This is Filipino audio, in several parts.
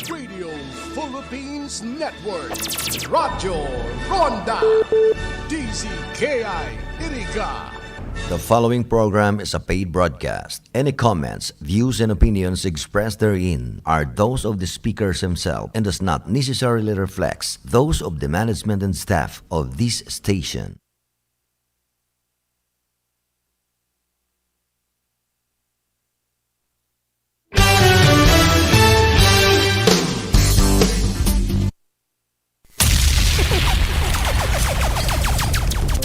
Radio Philippines Network, Radyo Ronda, DZKI Iriga. The following program is a paid broadcast. Any comments, views, and opinions expressed therein are those of the speakers themselves and does not necessarily reflect those of the management and staff of this station.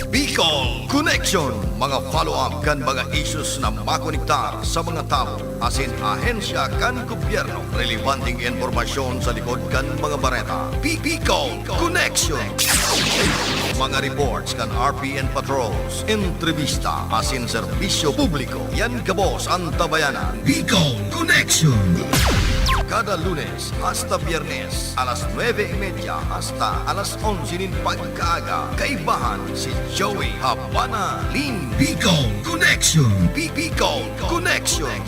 Bicol Connection, mga follow-up kan mga issues na makonektar sa mga tao, asin ahensya kan gobyerno, relevanteng informasyon sa likod kan mga bareta. Bicol Connection. Mga reports kan RPN patrols, entrevista, asin serbisyo publiko. Yan kabos ang tabayanan. Bicol Connection. Kada Lunes hasta Biyernes, alas 9:30 hasta alas 11 pagkaaga. Kaibahan si Joey Habana Lin. Bicol Connection. Bicol Connection.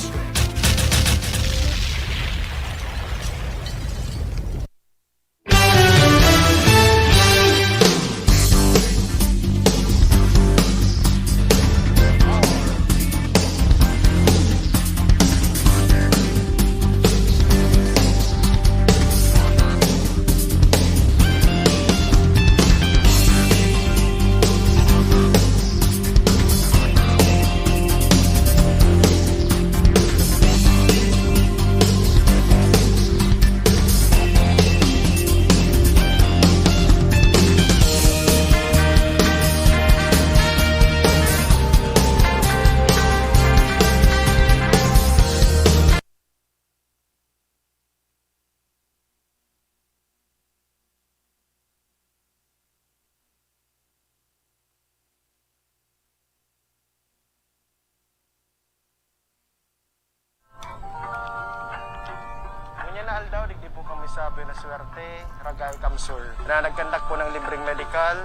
Daw, digdi po kami sabi na swerte, Ragay Kamsul, na nagkandak po ng libreng medical,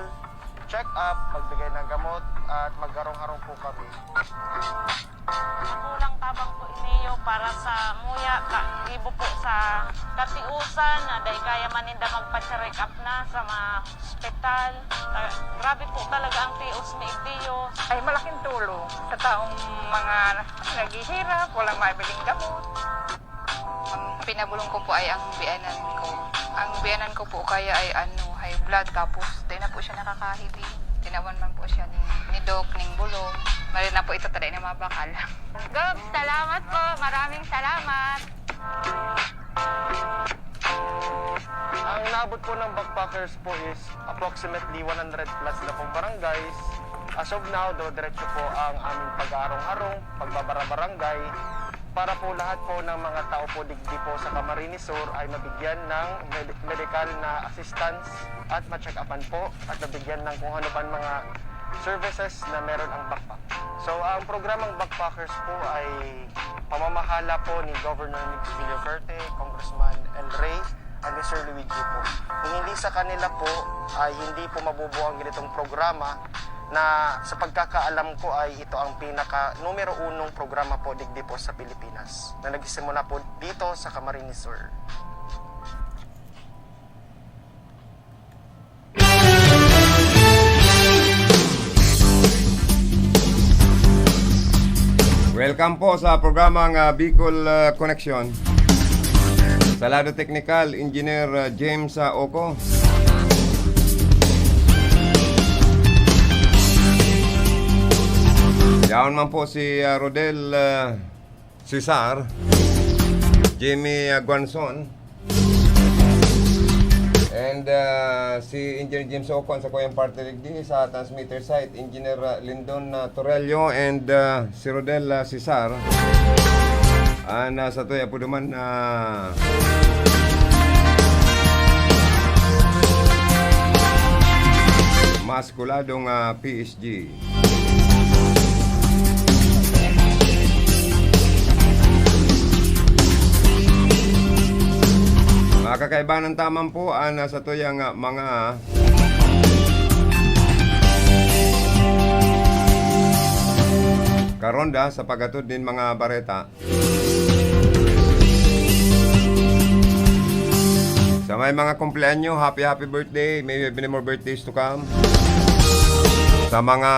check-up, magbigay ng gamot, at maggarong-harong po kami. Kulang tabang po iniyo para sa muya, ibo po sa katiusan, na dahil kaya maninda magpa-check up na sa mga hospital. Grabe po talaga ang tios ni Itiyo. Ay malaking tulong sa taong mga naghihirap, walang maibiling gamot. Ang pinabulong ko po ay ang biyanan ko. Ang biyanan ko po kaya ay high blood, tapos di na po siya nakakahili. Tinawan man po siya ni Doc, ning bulong. Mali na po ito taday na mabakal. Gob, salamat po. Maraming salamat. Ang nabot po ng backpackers po is approximately 100 plus na pong barangays. As of now, diretso po ang aming pag-aarong-arong, pagbabara-barangay, para po lahat po ng mga tao po digdi po sa Camarines Sur ay mabigyan ng medical na assistance at ma-check-upan po at mabigyan ng kung ano pa mga services na meron ang backpack. So ang programang Backpackers po ay pamamahala po ni Governor Mix Villaferte, Congressman El Rey, at ni Sir Luigi po. Kung hindi sa kanila po ay hindi po mabubuo ang ganitong programa, na sa pagkakaalam ko ay ito ang pinaka numero 1 programa po digdi po sa Pilipinas na nagsimula po dito sa Camarines Sur. Welcome po sa programang Bicol Connection. Sa lado technical, Engineer James Oco. Down man po si Rodel Cesar, Jimmy Guanzon, and si Engineer James Ocon sa Kuyang Party Rigdi, sa transmitter site, Engineer Lindon Torello, and si Rodel Cesar. Sa tuya po naman maskuladong PSG. Mga kakaiba ng tamang po sa tuyang mga karonda sa pagatod din mga bareta. Sa may mga kumpleanyo, happy birthday. May many more birthdays to come. Sa mga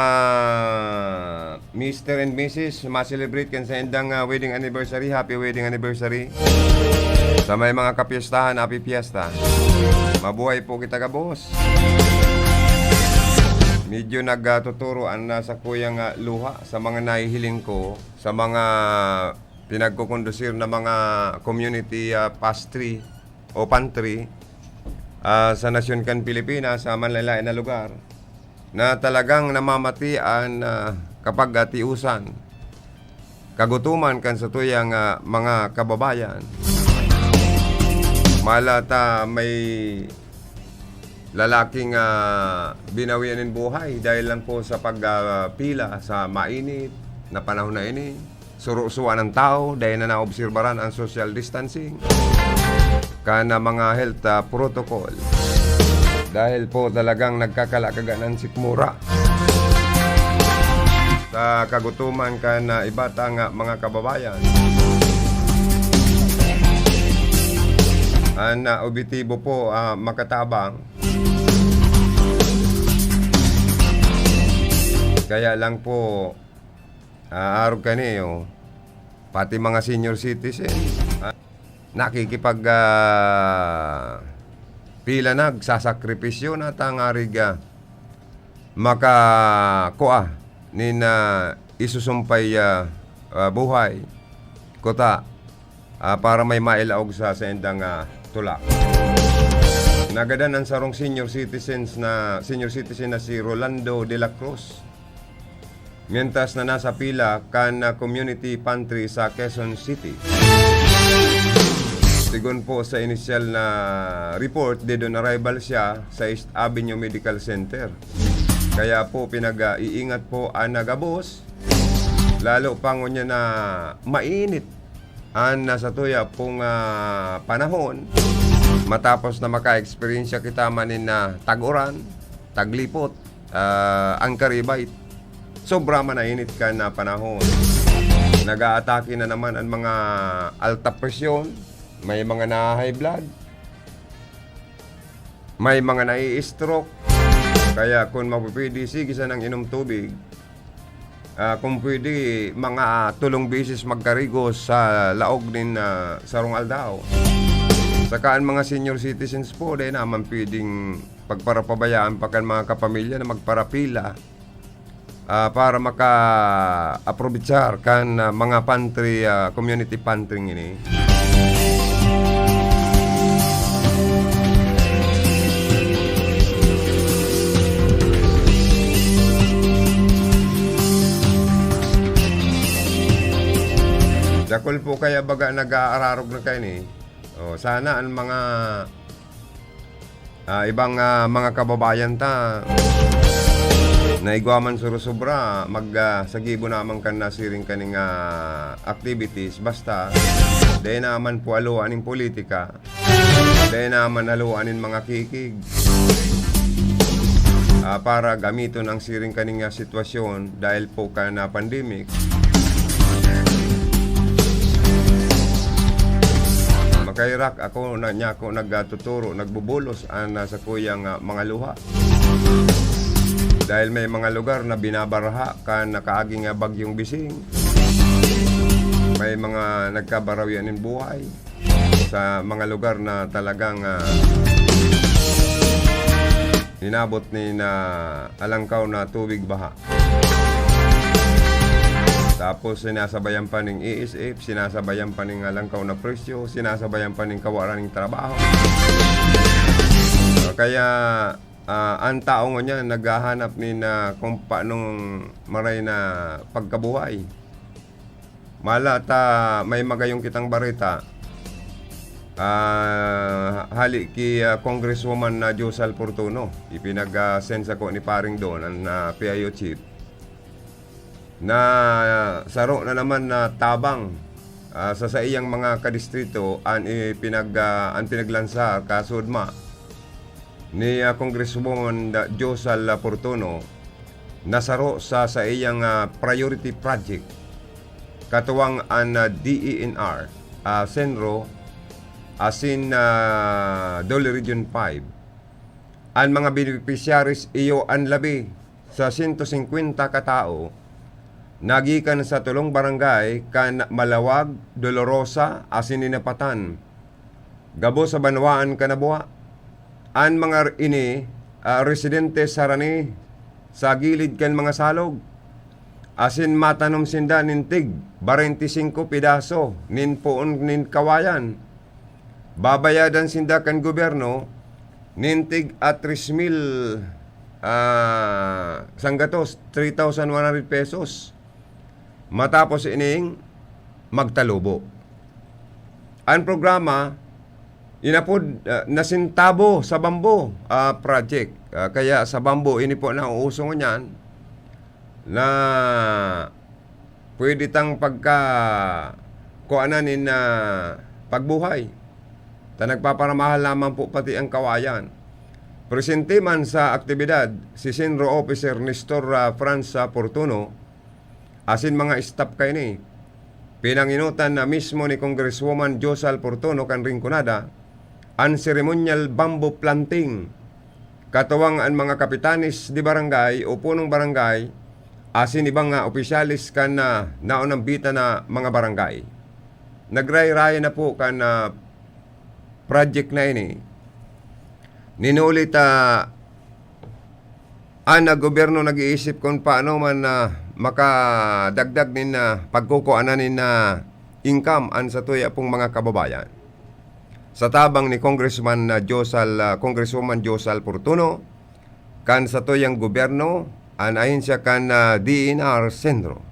Mr. and Mrs. ma-celebrate kan sa endang wedding anniversary, happy wedding anniversary. Sa may mga kapiestahan, happy fiesta. Mabuhay po kita ka, boss. Medyo nagtuturoan na sa kuyang luha sa mga nahihiling ko, sa mga pinagkukondusir na mga community pastry o pantry sa Nasyon kan Pilipinas, sa manlalain na lugar, na talagang namamatian kapag tiusan, kagutuman kan sa tuyang mga kababayan. Malata may lalaking binawian ng buhay dahil lang po sa pagpila sa mainit na panahon na ini. Surusuan ng tao dahil na naobserbaran ang social distancing kana mga health protocol. Dahil po talagang nagkakalakagan ng sikmura sa kagutuman kana iba't ang mga kababayan. Ang objetibo po makatabang. Kaya lang po arog kaniyo pati mga senior citizen nakikipag pila nagsasakripisyo na tangariga makakuha ni na isusumpay buhay kota para may mailaog sa sendang tula. Nagadan ang sarong senior citizen na si Rolando de la Cruz. Mientras na nasa pila kan community pantry sa Quezon City. Sigun po sa initial na report, doon arrival siya sa East Avenue Medical Center. Kaya po pinag-iingat po ang nagabos. Lalo pango niya na mainit ang nasa tuya pong panahon. Matapos na maka-experience kita manin na tag-uran, taglipot, ang karibait. Sobra manainit ka na panahon. Nag-aatake na naman ang mga alta presyon, may mga na-high blood, may mga nai-stroke. Kaya kung mapupwede, sige sa nang inom tubig. Kung pwede, mga tulong beses magkarigos sa laog din sarong aldao. Sakaan mga senior citizens po, dahil naman pwedeng pagparapabayaan pa kan mga kapamilya na magparapila para maka-aprovechar kan mga pantry, community pantry ini. Dakol po kaya baga nag-aararog na kayo ni. Sana ang mga ibang mga kababayan ta naigwaman surusubra magsagibo naman kan nasiring kaning activities basta dahil naman po aluan ng politika, dahil naman aluan ng mga kikig para gamiton ang siring kaning sitwasyon dahil po ka na pandemic. Makairak ako na niya ako nagtuturo, nagbubulos sa kuyang mga luha. Dahil may mga lugar na binabaraha ka nakaaging bagyong bising. May mga nagkabarawian ng buhay sa mga lugar na talagang inabot ni na alangkaw na tubig baha. Tapos sinasabayan pa ng ESF, sinasabayan pa ng alangkaw na presyo, sinasabayan pa ng kawalan ng trabaho. Kaya ang tao nga niya naghahanap ni na kung paanong maray na pagkabuhay. Malata may magayong kitang barita. Hali ki Congresswoman na Josal Portuno, ipinag-send ko ni paring doon ang PIO chief na saro na naman na tabang sa iyang mga kadistrito ang pinaglansa kasudma ni Congresswoman Josal Portuno nasaro sa iyang priority project katuwang ang DENR Senro asin Dole Region 5. Ang mga beneficiaries iyo ang labi sa 150 katao nagikan sa tulong barangay kan Malawag, Dolorosa, asin Inapatan. Gabo sa Banwaan Kanabuha. Ang mga ini residente sarani sa gilid kan mga salog. Asin matanom sinda nintig 25 pidaso nin poon nin kawayan. Babayadan sinda kan gobyerno nintig at 3,000 sanggatos 3,100 pesos. Matapos ining magtalubo. Ang programa inapod nasintabo sa Bambo project. Kaya sa Bambo ini po na uusong niyan na pwede tang pagka kuananin na pagbuhay. Ta nagpaparamahal lamang po pati ang kawayan. Presente man sa aktibidad si Senior Officer Nestor Franz Portuno asin mga staff kay ni pinanginutan na mismo ni Congresswoman Josal Portuno kan Rinconada ang ceremonial bamboo planting. Katuwang ang mga kapitanis di barangay o punong barangay asin ibang opisyalis kan naunang bita na mga barangay. Nagray-ray na po kan project na ini. Ninulit gobyerno nag-iisip kung paano man makadagdag nin pagkukuanan nin income an sa tuya pong mga kababayan. Sa tabang ni Congresswoman Josal Portuno kan sa tuyang gobyerno anahin siya kan DNR Sentro.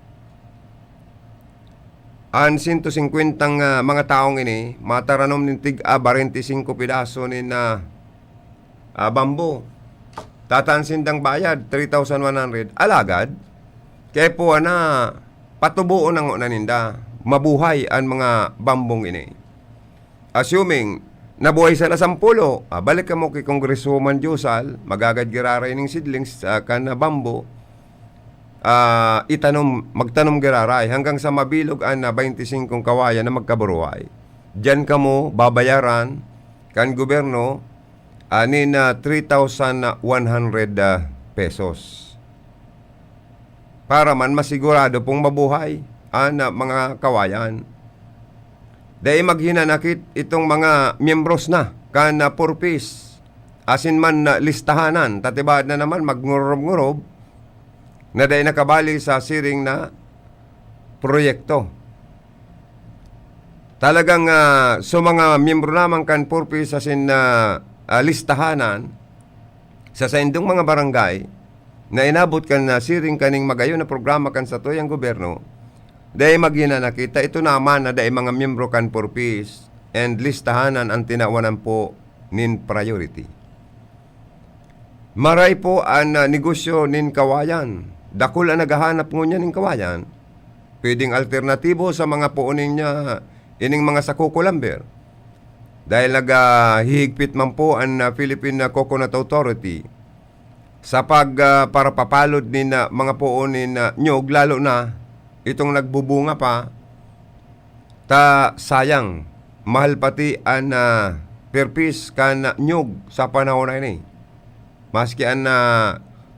An 150 mga taong ini mataranom nin tig 25 pidaso nin bambo. Tataan sindang bayad 3,100 alagad kaya po na patubuon ang naninda mabuhay ang mga bambong ini. Assuming nabuhay sa 10, balik ka mo kay Congresswoman Josal, magagad giraray ng seedlings kan na bambo, magtanom giraray hanggang sa mabilog ang 25 kawayan na magkaburuay. Diyan ka mo babayaran kan gobyerno anin 3,100 pesos. Para man masigurado pong mabuhay ang mga kawayan. Dahil maghinanakit itong mga miyembros na kan purpose asin man listahanan tatibad na naman magngurob-ngurob na dahil nakabali sa siring na proyekto. Talagang so mga miyembro naman kan purpose asin listahanan sa saindong mga barangay na inabot kan na siring kaning magayon na programa kan sa tuyang gobyerno. Dahil maghina nakita, ito naman na dahil mga miyembro kan for peace and listahanan ang tinawanan po nin priority. Maray po ang negosyo nin kawayan. Dakul ang naghahanap ngunya nin kawayan. Pwedeng alternatibo sa mga puunin niya ining mga sakukulamber. Dahil naghihigpit man po ang Philippine Coconut Authority sa para papalod nin mga puunin nyog, lalo na itong nagbubunga pa, sayang, mahal pati ang per piece kan nyug sa panahon na ini. Maski ang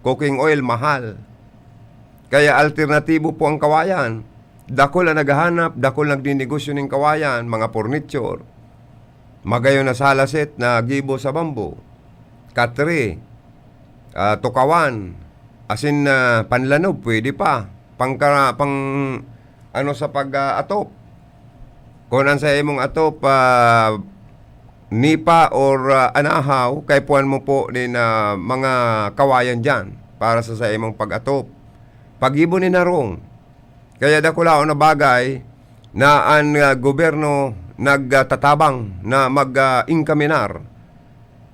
cooking oil, mahal. Kaya alternatibo po ang kawayan. Dakol ang naghahanap, dakol nagdinegosyo ng kawayan, mga furniture, magayon na salaset na gibo sa bambo, katre, tukawan, asin panlanob, pwede pa. Sa pag-atop. Kung ang sa imong atop, nipa or anahaw, kay puan mo po din mga kawayan dyan para sa imong pag-atop. Pag-ibo ni narong. Kaya dakulao na bagay na ang gobyerno nagtatabang na mag-inkaminar,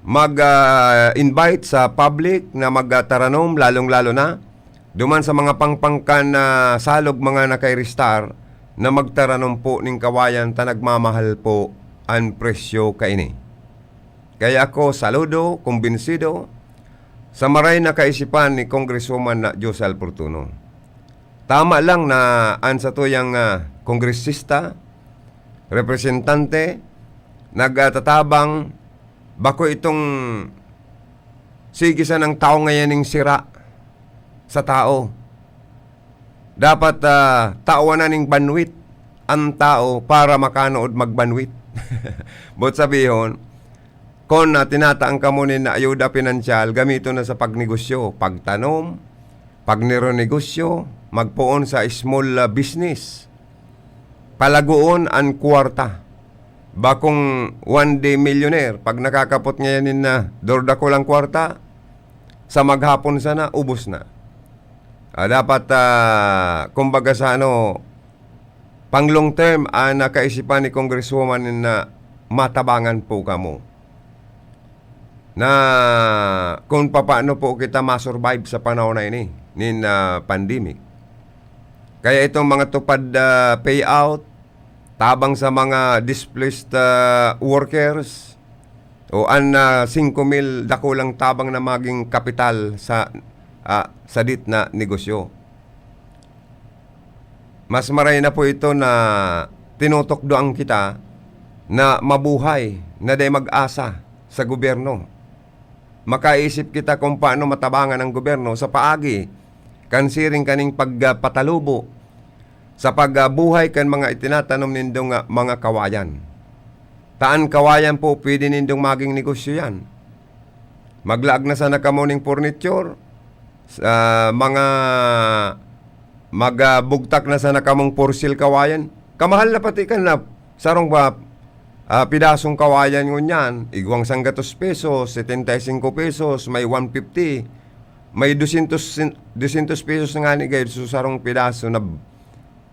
mag-invite sa public na magtaranom, lalong-lalo na duman sa mga pangpangkan na salog mga nakairistar na magtaranom po ning kawayan ta nagmamahal po ang presyo kaini. Kaya ako saludo, kumbinsido sa maray na kaisipan ni Congresswoman na Josal Portuno. Tama lang na ang sa tuyang kongresista, representante, nagtatabang bako itong sigisan ng tao ngayon ng sira sa tao. Dapat tawanan ng banwit ang tao para makanood magbanwit. But sabihon, kung tinataang ka mo na ayuda pinansyal, gamito na sa pagnegosyo, pagtanom, pagnironegosyo, magpuon sa small business, palaguon ang kwarta. Bakong one day millionaire, pag nakakapot ngayon na dorda ko lang kwarta, sa maghapon sana, ubos na. Dapat, kumbaga sa pang long term, nakaisipan ni Congresswoman na matabangan po kamo. Na kung paano po kita masurvive sa panahon na ini, nin pandemic. Kaya itong mga tupad payout, tabang sa mga displaced workers, o 5,000 dakulang tabang na maging kapital sa dit na negosyo. Mas maray na po ito na tinutokdoan kita na mabuhay, na day mag-asa sa gobyerno. Makaisip kita kung paano matabangan ang gobyerno sa paagi, kansiring kaning pagpatalubo, sa pagbuhay kan mga itinatanom nindong mga kawayan. Taan kawayan po pwede nindong maging negosyo yan. Maglaag na sana kamo ning furniture, mga magbugtak na sana kamong porsil kawayan. Kamahal na pati kan na sarong ba pidasong kawayan ngunyan, igwang 100 pesos, 75 pesos, may 150, may 200 pesos nga ni guys, so sarong pidaso na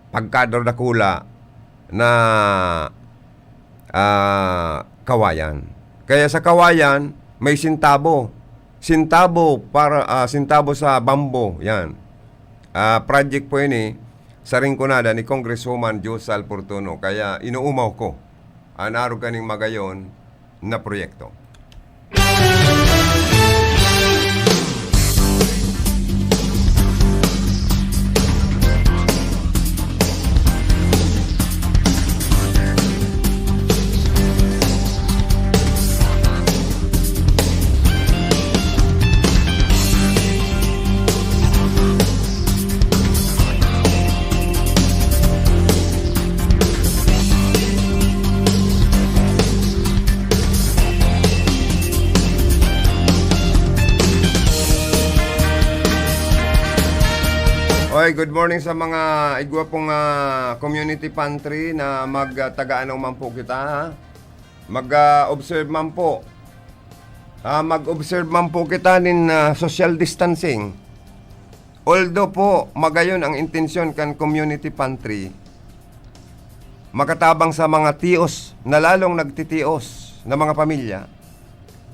pagkador na kula na kawayan. Kaya sa kawayan, may sintabo. Sintabo sa bambo, yan. Project po ini sa ringkunada ni Congresswoman Josal Portuno. Kaya inuumaw ko anaro kaning magayon na proyekto. Okay, good morning sa mga igwapong community pantry na magtagaan man po kita. Mag-observe man po. Mag-observe man po kita nin social distancing. Although po, magayon ang intensyon kan community pantry, makatabang sa mga tios na lalong nagtitios na mga pamilya.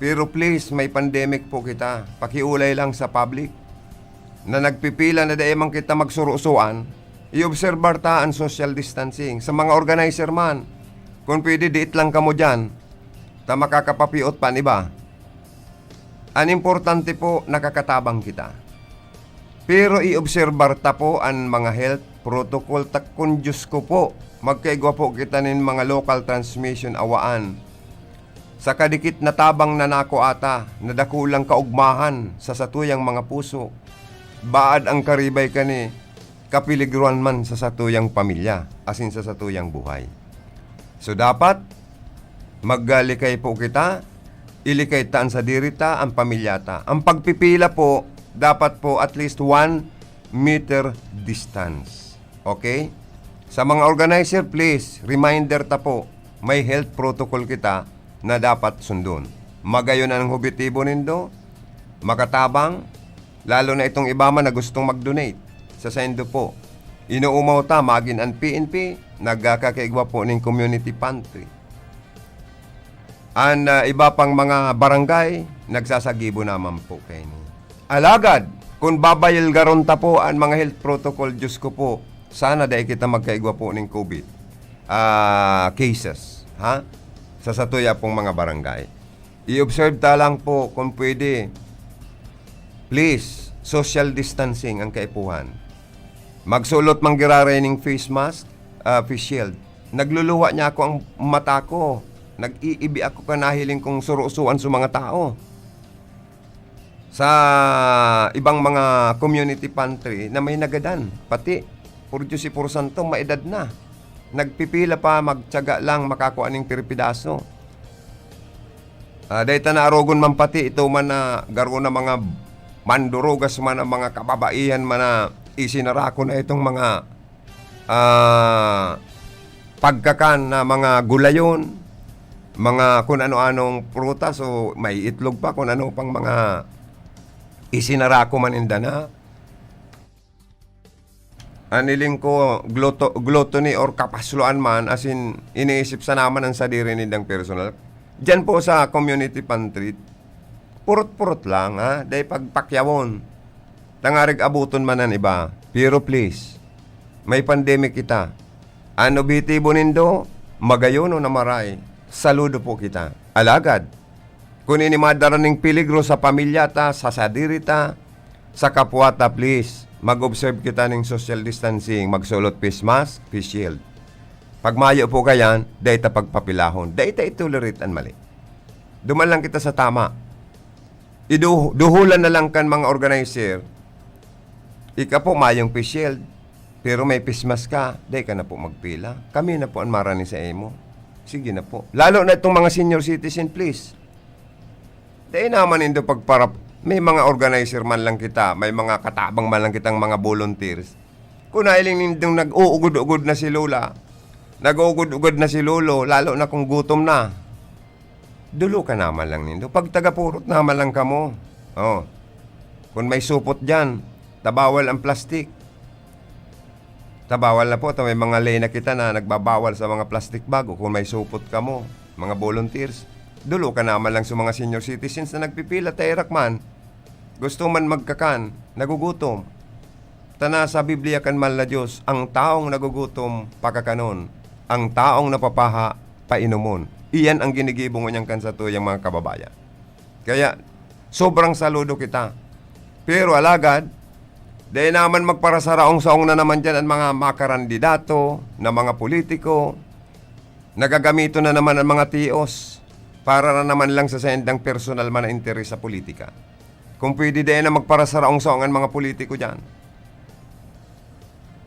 Pero please, may pandemic po kita. Pakiulay lang sa public na nagpipila na daemang kita magsurusuan, i-obserbar ta ang social distancing. Sa mga organizer man, kung pwede diit lang kamo dyan, ta makakapapiot pa iba. Ang importante po, nakakatabang kita. Pero i-obserbar ta po ang mga health protocol, takun Diyos ko po, magkaigwa po kita nin mga local transmission awaan. Sa kadikit na tabang na nako ata, nadakulang kaugmahan sa satuyang mga puso, baad ang karibay kani kapiliguran man sa satuyang pamilya, asin sa satuyang buhay. So dapat maggalikay po kita, ilikay taan sa dirita ang pamilyata. Ang pagpipila po, dapat po at least 1 meter distance. Okay? Sa mga organizer, please, reminder ta po, may health protocol kita na dapat sundon. Magayon ang objetibo nindo, makatabang, lalo na itong iba man na gustong mag-donate sa sendo po. Inuumaw ta, magin ang PNP, nagkakaigwa po ng community pantry. Ang iba pang mga barangay, nagsasagibo naman po kayo. Alagad, kung babayil garon ta po ang mga health protocol, Diyos ko po, sana dahil kita magkaigwa po ng COVID cases, ha? Sa satuya pong mga barangay. I-observe ta lang po kung pwede. Please, social distancing ang kaipuhan. Magsulot manggiraray ng face mask, face shield. Nagluluwa niya ako ang mata ko. nag-iibi ako kanahiling kong surusuan sa mga tao. Sa ibang mga community pantry na may nagadan, pati puro si puro santo, maedad na. Nagpipila pa, magtiyaga lang, makakuha ng piripidaso. Dahil na arogon man pati, ito man na garo na mga mandurugas man ang mga kababaihan man na isinarako na itong mga pagkakan na mga gulayon, mga kung ano-anong prutas o may itlog pa, kung ano pang mga isinarako man inda na. Aniling ko gluttony or kapasluan man, as in iniisip sa naman ang sadiri nindang personal. Diyan po sa community pantry, purot-purot lang ha, dahil pagpakyawon. Tangarig abuton man ang iba. Pero please, may pandemic kita. Ano bitibo nindo, magayon o namaray, saludo po kita. Alagad, kung inimadaran ng piligro sa pamilyata, sa sadirita, sa kapwata, please, mag-observe kita ng social distancing, magsulot face mask, face shield. Pag mayo po kayan, dahi ta pagpapilahon. Dahi ta itolerate ang mali. Duman lang kita sa tama. Duhulan na lang kan mga organizer. Ika po mayong face shield, pero may face mask ka, dahi ka na po magpila. Kami na po ang marani sa emo. Sige na po. Lalo na itong mga senior citizen, please. Dahi naman indo pagparap. May mga organizer man lang kita, may mga katabang man lang kitang mga volunteers. Kung nailing nindong nag-uugod-ugod na si Lola, nag-uugod-ugod na si Lolo, lalo na kung gutom na, dulo ka naman lang nindo. Pag tagapurot naman lang ka mo. Oh. Kung may supot dyan, tabawal ang plastik. Tabawal na po. May mga lay na kita na nagbabawal sa mga plastic bag. O kung may supot ka mo, mga volunteers, dulo ka naman lang sa mga senior citizens na nagpipila. Tayrak man, gusto man magkakan, nagugutom. Tana sa Biblia kan mahal na Diyos, ang taong nagugutom, pakakanon. Ang taong napapaha, painumon. Iyan ang ginigibo mo niyang kansa tuyang mga kababayan. Kaya, sobrang saludo kita. Pero alagad, dahil naman magparasaraong-saong na naman dyan ang mga makarandidato, na mga politiko, nagagamito na naman ang mga tios, para na naman lang sa sendang personal man na interes sa politika. Kung pwede din na magparasaraong-saong ang mga politiko dyan,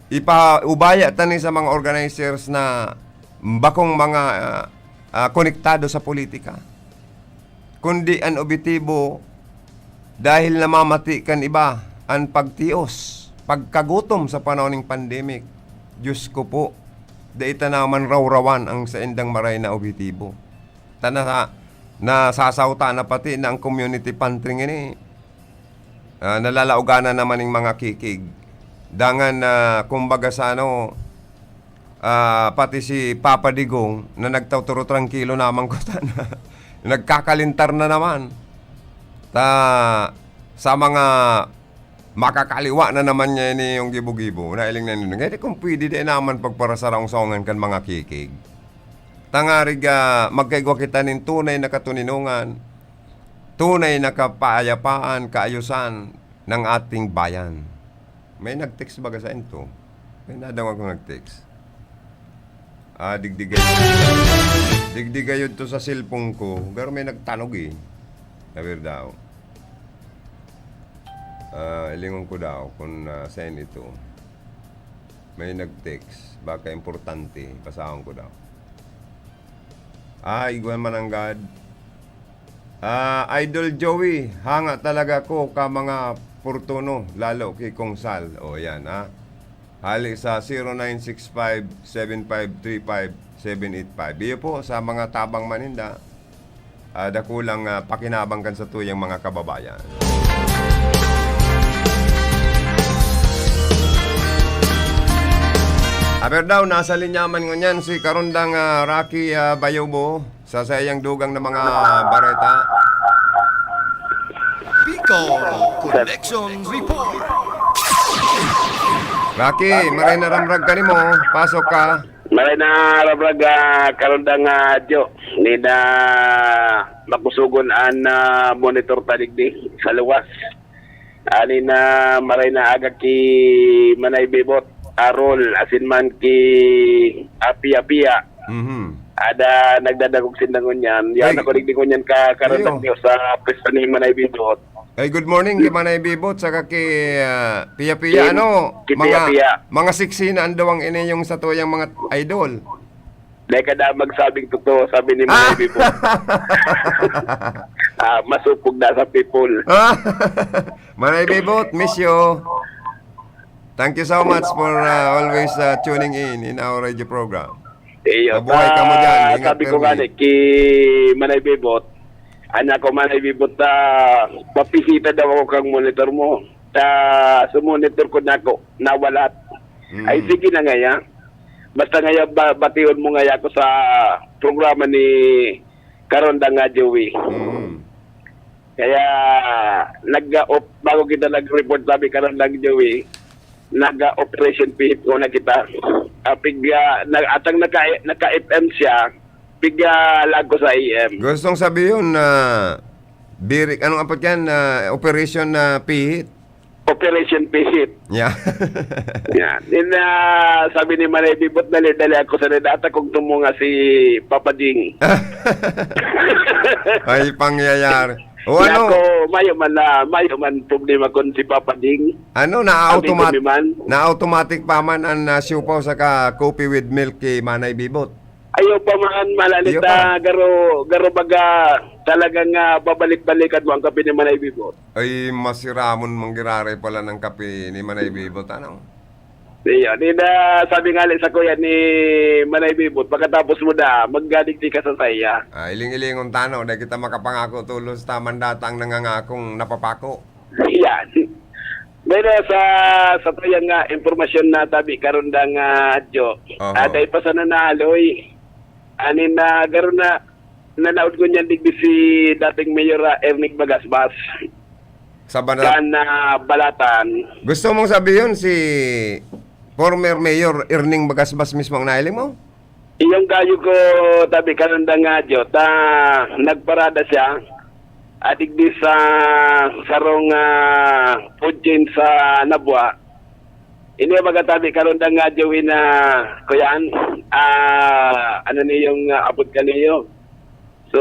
ipaubaya tani sa mga organizers na bakong mga konektado sa politika. Kundi ang objetibo dahil namamati kan iba ang pagtios, pagkagutom sa panahon ng pandemic. Diyos ko po, daita naman raw-rawan ang sa endang maray na objetibo. Nasasauta na pati na ang community pantry ini. Nalalauganan naman ng mga kikig. Dangan kumbaga sa pati si Papa Digong na nagtauturo tranquilo naman ko na nagkakalintar na naman sa mga makakaliwa na naman niya ini yung gibo-gibo na iling na nino. Ngayon kung pwede din naman pagparasarang-songan kan mga kikig. Tangarig magkaigwa kita ng tunay na katuninungan, tunay na kapaayapaan, kaayusan ng ating bayan. May nag-text baga sa ito? May nadang ako nag-text. Digdigay yun to sa cellphone ko. Pero may nagtanog eh. Sabi daw. Ilingon ko daw kung saan ito. May nag-text. Baka importante. Pasahon ko daw. Igwan man ang God. Idol Joey, hanga talaga ko ka mga Portuno, lalo kay Kong Sal. O yan ha. Hali sa 0965-7535-785. Iyo po sa mga tabang maninda. Dakulang pakinabang kan sa tuyang mga kababayan. Aber daw, nasa linyaman ngunyan si Karundang Rocky Bayobo sa sayang dugang ng mga bareta. Bicol Connection Report. Rocky, maray na ramrag ka ni mo. Pasok ka. Maray na ramrag Karundang Jo. Ni na makusugon an monitor taligdi sa luwas. Ani na maray na aga ki Manay Bibot. Arol, asin man ki Apia-Pia. Ada nagdadagog sindangon yan. Yan Ay. ako digdingon yan karon Ayo. niyo sa presto ni Manay Bibot. Ay, good morning kay Manay Bibot saka kay Pia Pia. Ano, Kay Pia Pia. mga siksi na andawang ini yung sa tuyang mga idol. Dahil kada magsabing totoo, sabi ni Manay Bibot. Masupog na sa people. Manay Bibot, miss you. Thank you so much for always tuning in our radio program. Iyo, Mabuhay ka mo dyan. Ingat, sabi ko Permi. nga kay Manay Bibot, anak ko Manay Bibot, papisita daw ako kang monitor mo. Sumonitor ko na ako, nawalat. Ay sige na ngaya. Basta ngaya bation mo ngaya ako sa programa ni Karonda nga Joey. Kaya bago kita nag-report sabi Karonda Joey, nag-operation PHIP ko na kita. Atang naka-FM siya, piga lago sa AM. Gustong sabihin na birik, anong apat yan? Operation na pihit. Operation PHIP. Yeah. Yan. Sabi ni Manay Bibot, dali ako sa redata kung tumunga si Papa Ding. Ay, pangyayari. O Kaya ano? ako, mayo man problema kon si Papa Ding. Ano, na-automatic pa man ang siupaw sa coffee with milk kay Manay Bibot. Ayaw pa man Ayaw pa. malalita, garo baga talagang babalik-balikan mo ang kape ni Manay Bibot. Ay, masiramon manggirare pala ng kape ni Manay Bibot. Ano? Iyon, sabi nga sa kuya ni Manay Bibot, pagkatapos mo maggadigdi ka sa saya. Iling-ilingon tano, dahil kita makapangako tulos taman datang nangangakong napapako. Yan. Pero sa tuyang nga impormasyon na tabi karon nga adyo. Aday pa sa nanaloy. Anin na garo na nanaud ko niyan digdi si dating Mayor Ernig Bagasbas. Sa banat. Balatan. Gusto mong sabihin si former Mayor Erning Bagasbas mismo ang nailing mo? Iyong gayo ko tabi karon nga adyo nagparada siya. Adig di sa sarong food chain sa Nabwa. Ini magatabi karon nga Joey na kuyan. Ano niyong abot ka niyo. So,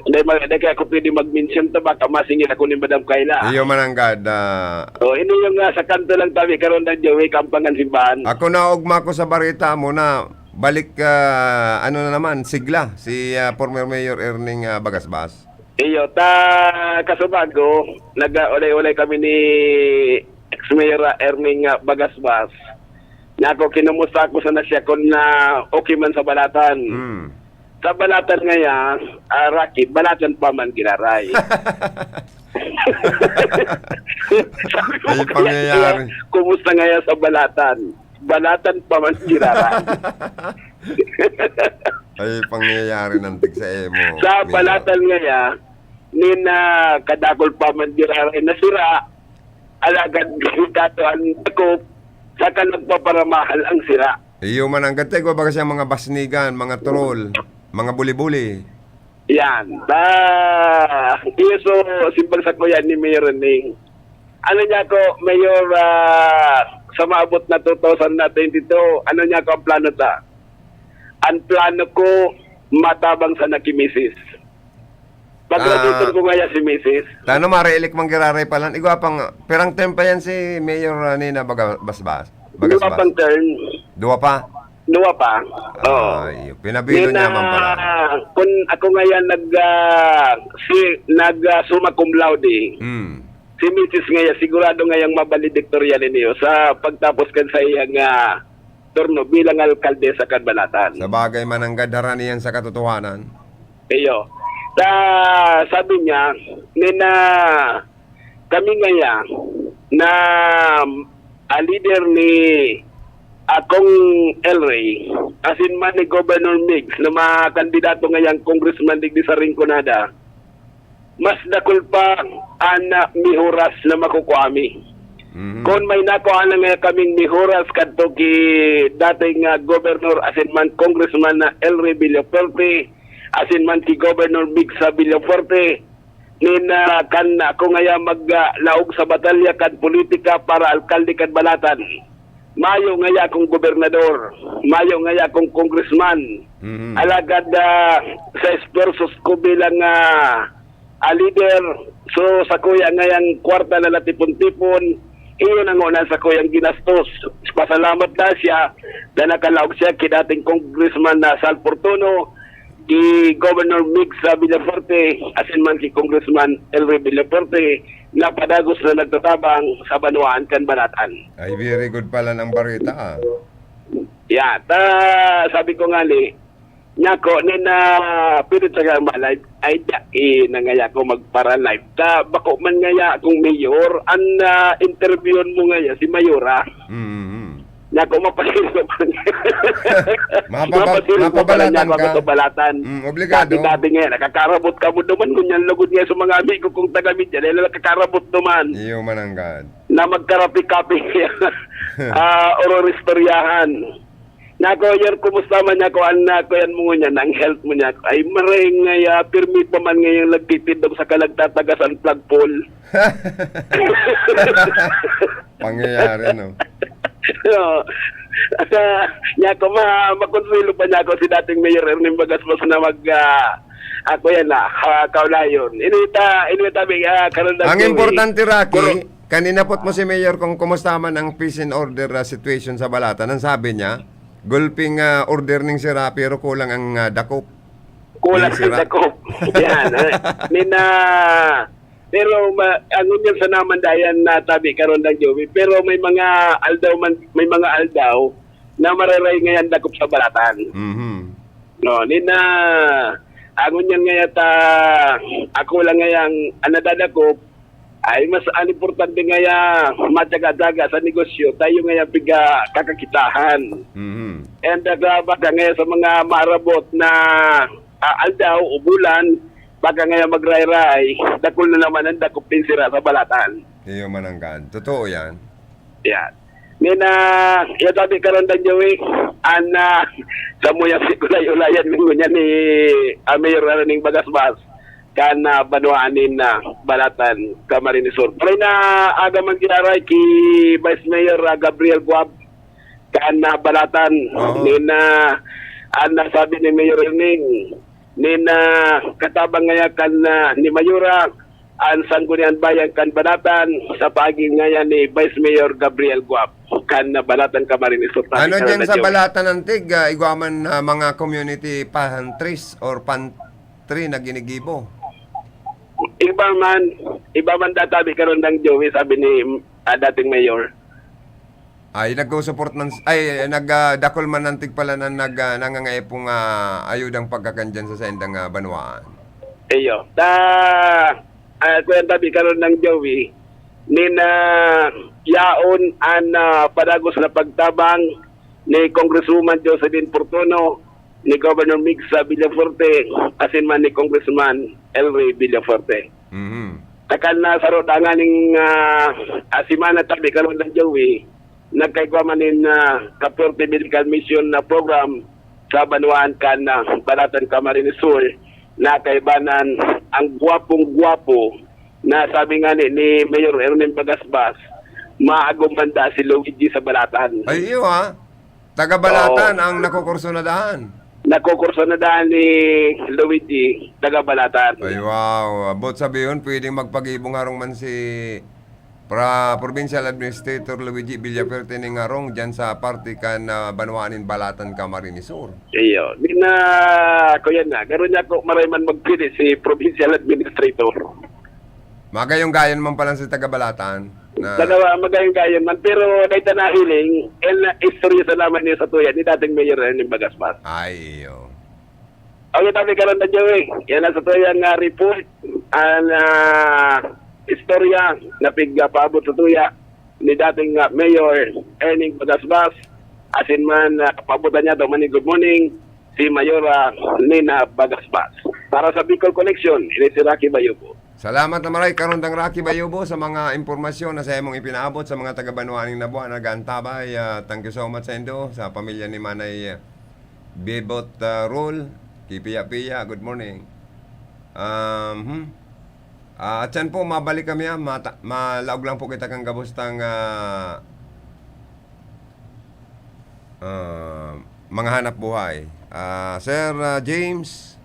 hindi kaya ako pwede mag-mention to baka masingil ako ni Madam Kayla. Iyo mananggad. So, ini yung sa kanto lang tabi karon ng Joey Kampangan Simbahan. Ako na ugma ko sa barita mo na balik ano na naman sigla si former Mayor Erning Bagasbas. Iyo, kasubago, nag-ulay-ulay kami ni ex-mayor Erning Bagasbas. Na ako, kinumusta ko sana siya kung okay man sa balatan. Sa balatan ngaya, Rocky, balatan pa man ginaray. Sabi ko, Ay, pangyayari. Kumusta ngaya sa balatan? Balatan pa man ginaray. Ay, pangyayari ng tigsa mo. Sa balatan ngaya, nina kadakol pa man giraray nasira, alagad gitatuan ko, saka nagpaparamahal ang sira. Iyo mananggad tayo ba kasi ang mga basnigan, mga troll, mga buli-buli. Yan. So, simpang sa kuya ni Mayor Ning. Ano niya ko, Mayor, sa maabot na 2022, ano niya ko ang plano ta? Ang plano ko, matabang sa nakimisis. Pag-graduate ko ngaya si Mrs. Tano mariilik manggiraray pa lang. Igwa pang, perang term pa yan si Mayor Nina Bagasbas. Dua pang turn. Dua pa? Dua pa. Oo. Ay, pinabilo niya man pala. Kung ako ngayon nag summa cum laude, si Mrs. ngayon sigurado ngayang mabalediktoryan niyo sa pagtapos kan sa iyang turno bilang alkalde sa Kadbalatan. Sa bagay mananggad haraniyan sa katotohanan. Iyo. Sabi niya, nina kami ngayon na leader ni akong El Rey, asin man ni Governor Mix na mga kandidato ngayang congressman digdi sa Rinconada, mas dakol pa ana mihuras na makukuami. Kung may nakuha na nga kaming mihuras kadto ki dating governor asin man congressman na El Rey Villafuerte, asin man ki Governor Mix sa Villafuerte, nina kan ako ngaya maglaog sa batalya kad politika para alkalde kad balatan. mayo ngaya akong gobernador, mayo ngaya akong congressman. Alagad sa versus ko bilang leader. So sa kuya ngayang kwarta na natipon-tipon, iyon ang una sa kuyang ginastos. Pasalamat na siya na nakalaog siya kidating congressman na Sal Fortuno, ki Governor Mig sa Villafuerte, asin man si Congressman Elroy Villafuerte, na padagos na nagtatabang sa Banuan kan Banatan. Ay, very good pala ng barita. Yeah, sabi ko nga nyako ni na pilit sa live ay nangaya ko magpara live. Bako man ngaya akong mayor, ang interviewon mo ngaya si Mayora. Nyako mapasilo pa niya. Mapabalatan ka. Balatan. Obligado. Dati nga, nakakarabot ka mo duman. Kunyan lugod nga sa mga amigo kong taga-media. Dahil nakakarabot duman. Iyo mananggad. Na magkarapi-kapi ororistoryahan. Nako, yer, kumusta man niya ko, anak ko yan mo niya, ng health mo niya. Ay, maring nga, permit pa man ngayong nagtitindog sa kalagtatagasan flagpole. Pangyayari, no? Niya ko makonsuelo pa niya ako si dating Mayor Ernie Bagasmas na ako yan kaulayon. Inuita karon ang importante, Rocky, kanina pot mo si Mayor kung kumusta man ang peace and order situation sa Balatan. Ang sabi niya, gulping order ning sira pero kulang ang dakop. Kulang ang dakop. Yan. Pero ano yan sa namandayan na tabi karon lang Joey, pero may mga aldaw na mararay ngayon dakop sa Balatan. No, ano yan ngayon ako lang ngayang anadadakop ay mas importante ngaya matyaga-tyaga sa negosyo tayo ngaya biga kakakitahan. And baka ngaya sa mga marabot na aldaw o bulan baka ngayon magray-ray, dakol na naman ang dakop din sira sa Balatan. Iyo mananggan. Totoo yan. Yan. Yung sabi karon ng Joey, sa muya sikulay-ulayan mingo niya ni Mayor Raning Bagasbas, kan banuanin na Balatan, Camarines Sur. Pero na aga magkiraray ki Vice Mayor Gabriel Guab, kan Balatan, sabi ni Mayor Raning, katabang ngaya kan ni Mayura ang sanggunian bayan kan Balatan sa paging ngaya ni Vice Mayor Gabriel Guap kan Balatan Camarines Sur. Ano dyan sa Balatan Antig, iguaman mga community pantries or pantry na ginigibo? Iba man databi karon ng Joey, sabi ni dating Mayor. Ay nagko-support man nagdakol man nantig pala na nangangaepong ayudang pagkakandyan sa sendang Banwaan. Iyo. Kuya tabi karon ng Joey yaon an padagos na pagtabang ni Congresswoman Jocelyn Fortuno, ni Governor Mig sa Villafuerte, asin man ni Congressman Elroy Villafuerte. Takan na sa rodangan ng asimana tabi karon ng Joey, nagkaigwamanin na Kapuerte Medical Mission na program sa Banuan kan Balatan Camarines Sur na kaibanan ang guwapong-guwapo na sabi nga ni Mayor Ernie Bagasbas, maagong banda si Luigi sa Balatan. Ay iyo taga Balatan ang nakukurso na daan. Nakukurso na daan ni Luigi, taga Balatan. Ay wow, abot sabihin pwedeng magpag-ibong harong man si Provincial Administrator Luigi Villafuerte ni ngarong dyan sa party kan Banuanin Balatan Camarines Sur. Iyo. Ko yan na. Garon niya ko marayman magpili si Provincial Administrator. Magayong gayon man pala si taga Balatan. Magayong gayon man. Pero dahil na hiling, istorya sa naman niya sa tuya ni dating Mayor Ernie Bagasbas. Ay, iyo. Ang tabi karon na Joey. Yan na sa tuya nga report. Istorya na pigpaabot sa tuya ni dating Mayor Ernie Bagasbas, asin man pabutan niya daw man good morning si Mayora Nina Bagasbas. Para sa Bicol Connection, ini si Rocky Bayubo. Salamat na maray karundang Rocky Bayubo sa mga impormasyon na sa imong ipinaabot sa mga taga-Banuaning na buwan nagantabay. Thank you so much sa indo, sa pamilya ni Manay Bebot Rule, Kipiya-Piya, good morning. At yan po, mabalik kami malaog lang po kita kang gabustang mga hanap buhay. Sir James,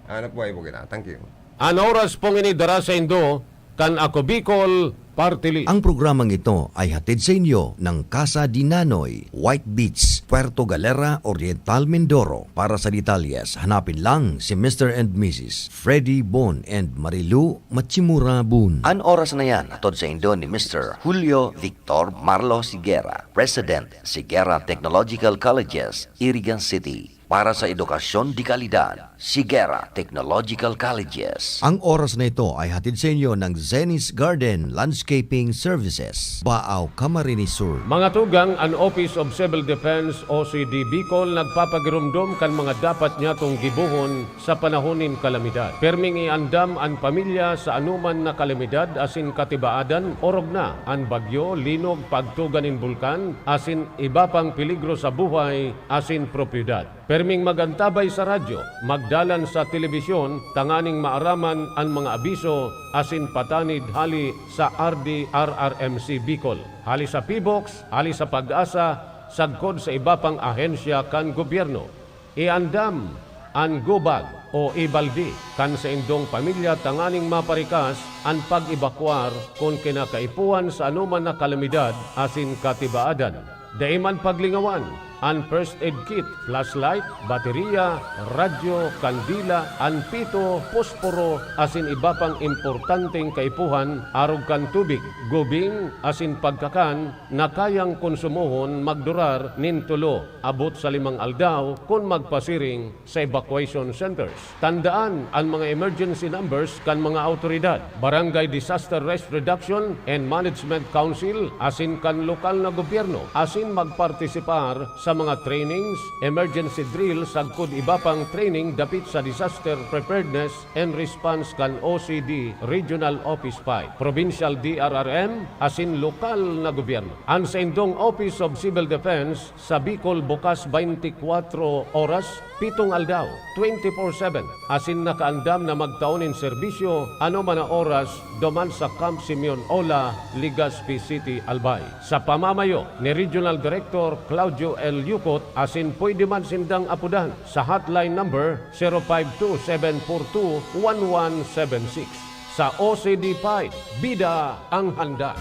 hanap buhay po kita. Thank you. An oras pong inidara sa Indo, kan ako Bicol Party List. Ang programang ito ay hatid sa inyo ng Casa di Nanoy, White Beach, Puerto Galera, Oriental Mindoro. Para sa detalyes, hanapin lang si Mr. and Mrs. Freddy Bon and Marilu Machimura Bon. Ang oras na yan, hatod sa inyo ni Mr. Julio Victor Marlo Sigera, President, Sigera Technological Colleges, Irigan City. Para sa edukasyon di kalidad, Sigera Technological Colleges. Ang oras na ito ay hatid sa inyo ng Zenith Garden Landscaping Services, Baaw, Camarines Sur. Mga tugang, ang Office of Civil Defense OCD Bicol nagpapagirumdum kan mga dapat niya tong gibuhon sa panahonin kalamidad. Perming iandam ang pamilya sa anuman na kalamidad asin katibaadan orog na ang bagyo, linog, pagtuganin bulkan asin iba pang peligro sa buhay asin propiedad. Perming magantabay sa radyo, magdalan sa telebisyon, tanganing maaraman ang mga abiso asin patanid hali sa RDRRMC Bicol. Hali sa PBOX, hali sa Pag-asa, sagkod sa iba pang ahensya kan gobyerno. Iandam ang gubag o ibaldi kan sa indong pamilya tanganing maparikas ang pag-ebakwar kung kinakaipuan sa anuman na kalamidad asin katibaadan. Daiman paglingawan ang first aid kit, flashlight, baterya, radyo, kandila, anpito, posporo, asin iba pang importanteng kaipuhan, arog kan tubig, gubing, asin pagkakan, na kayang konsumohon magdurar nintulo, abot sa 5 aldaw kung magpasiring sa evacuation centers. Tandaan ang mga emergency numbers kan mga autoridad, Barangay Disaster Risk Reduction and Management Council, asin kan lokal na gobyerno, asin magpartisipar sa mga trainings, emergency drill, sagkod iba pang training dapit sa Disaster Preparedness and Response kan OCD Regional Office 5, Provincial DRRM, asin lokal na gobyerno. Ang sa indong Office of Civil Defense sa Bicol bukas 24 oras, 7 aldaw, 24/7, asin nakaandam na magtaonin serbisyo ano man na oras duman sa Camp Simeon Ola, Legazpi City, Albay. Sa pamamayo ni Regional Director Claudio L. Yukot, asin pwede man sindang apudan sa hotline number 052-742-1176. Sa OCD 5, bida ang handa.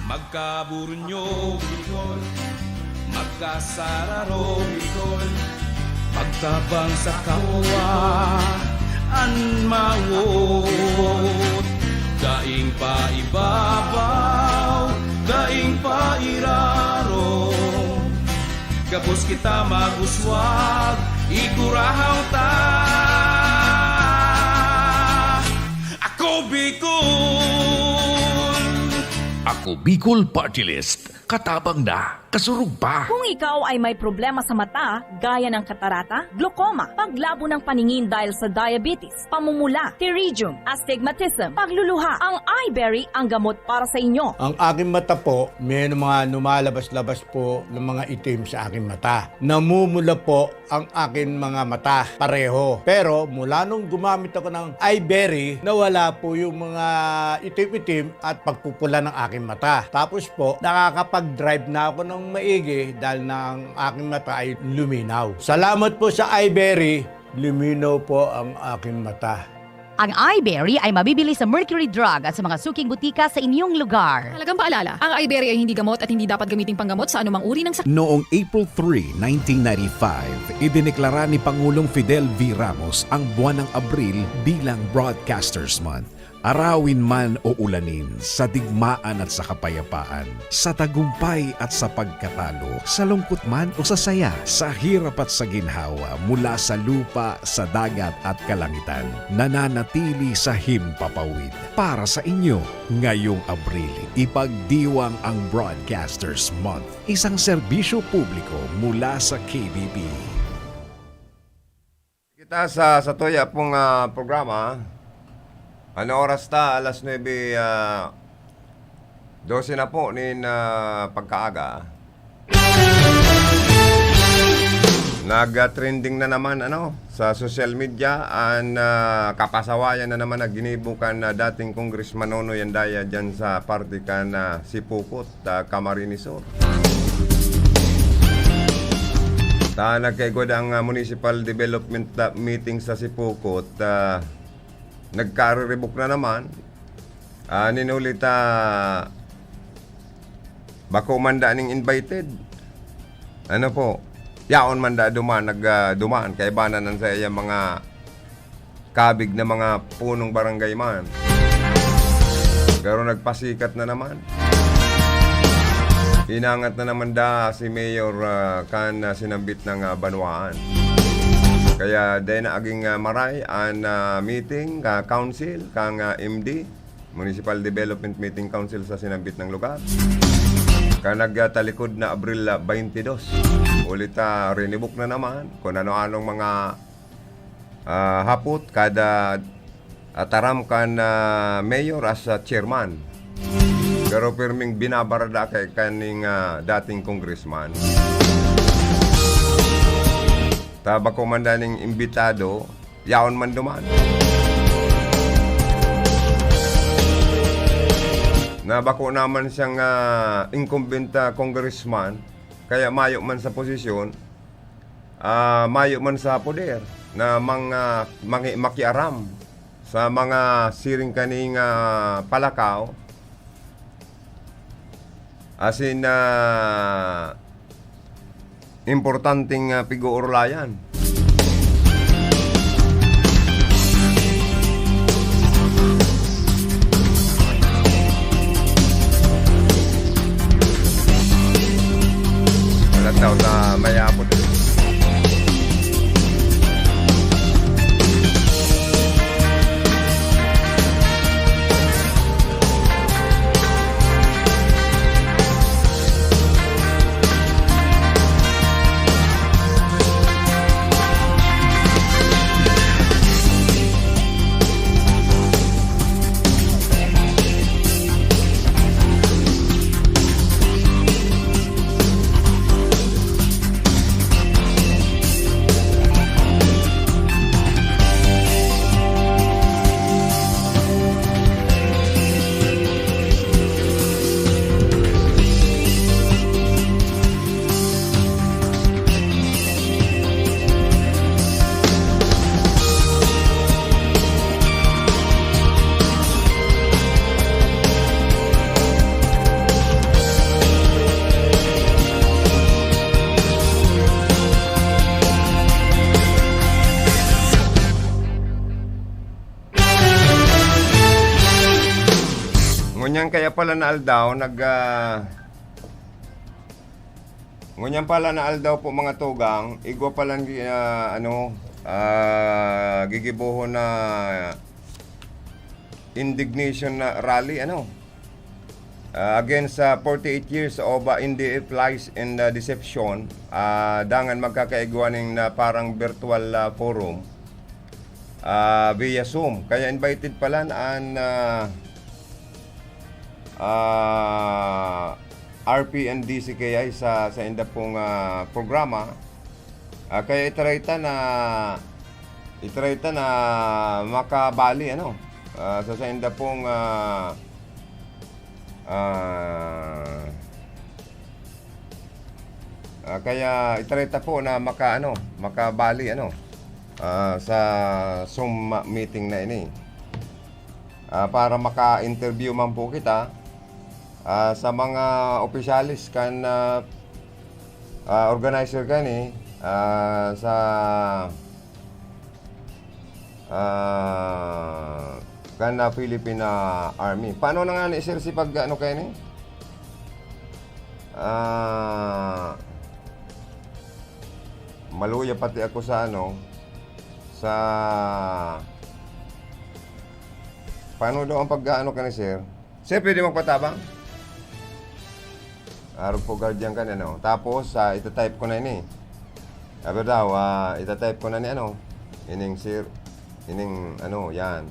Magkaburunyo, Bicol, magkasararo, Bicol, magtabang sa kawa, an mawot, daing pa ibabaw, daing pa iraro. Gapos kita maguswag, ikurahaw ta. Ako Bicol! Ako Bicol Party List. Katabang na, kasurug pa. Kung ikaw ay may problema sa mata, gaya ng katarata, glaucoma, paglabo ng paningin dahil sa diabetes, pamumula, pterygium, astigmatism, pagluluha, ang eyeberry ang gamot para sa inyo. Ang aking mata po, may mga lumalabas-labas po ng mga itim sa aking mata. Namumula po ang aking mga mata, pareho. Pero mula nung gumamit ako ng eyeberry, nawala po yung mga itim-itim at pagpupula ng aking mata. Tapos po, nakakapag-drive na ako ng maigi dahil na ang aking mata ay luminaw. Salamat po sa eyeberry, luminaw po ang aking mata. Ang eyeberry ay mabibili sa Mercury Drug at sa mga suking butika sa inyong lugar. Halagang paalala, ang eyeberry ay hindi gamot at hindi dapat gamiting panggamot sa anumang uri ng sakit. Noong April 3, 1995, idineklara ni Pangulong Fidel V. Ramos ang buwan ng Abril bilang Broadcasters Month. Arawin man o ulanin, sa digmaan at sa kapayapaan, sa tagumpay at sa pagkatalo, sa lungkot man o sa saya, sa hirap at sa ginhawa, mula sa lupa, sa dagat at kalangitan, nananatili sa himpapawid. Para sa inyo, ngayong Abril, ipagdiwang ang Broadcasters Month, isang serbisyo publiko mula sa KBP. Kita sa Toya pong programa. Ano oras ta? Alas 9:12 na po nin pagkaaga. Nag-trending na naman sa social media ang kapasawayan na naman na ginibukan na dating Congressman Nonoy Andaya dyan sa party kan Sipukot, Camarines Sur. Nagkaigod ang municipal development meeting sa Sipukot. Nagka-rebook na naman. Ninulit bako manda ning invited. Ano po? Yaon manda duman dumaan kay bananan sa iya mga kabig na mga punong barangay man. Pero nagpasikat na naman. Inangat na naman si Mayor kan sinambit ng Banwaan. Kaya dahil na aging maray ang meeting, council, kang MD, Municipal Development Meeting Council sa sinambit ng lugar. Kaya nagtalikod na Abril 22. Ulit rinibook na naman kung ano-anong mga hapot kada taram kan mayor as chairman. Pero pirming binabarada kay kaning dating congressman. Taba ko man daning imbitado, yaon man duman. Nabako naman siyang incumbent congressman, kaya mayo man sa posisyon, mayo man sa poder na makiaram sa mga siring kaning palakaw. Asin importanteng pigo-urlayan. Wala daw na mayapot. Ngunyan kaya pala na aldaw ngunyan pala na aldaw po mga tugang, igwa pala gigibuho na indignation na rally against 48 years of NDF lies and deception. Dangan magkakaigwaning na parang virtual forum via Zoom. Kaya invited pala ang RP and DCKI sa inda pong programa. Kaya itarayta na makabali sa inda pong kaya itarayta po na makabali sa Zoom meeting na ini. Para maka-interview man po kita sa mga opisyalis kan organizer kani sa kan Philippine Army. Paano na nga ni sir si pag kayo ni? Maluya pati ako sa sa paano daw ang pag-ano ka ni sir? Sir, pwede magpatabang? Arog po guardian ka na, Tapos, itatype ko na ini. Sabi daw, itatype ko na ni ining sir, ining yan.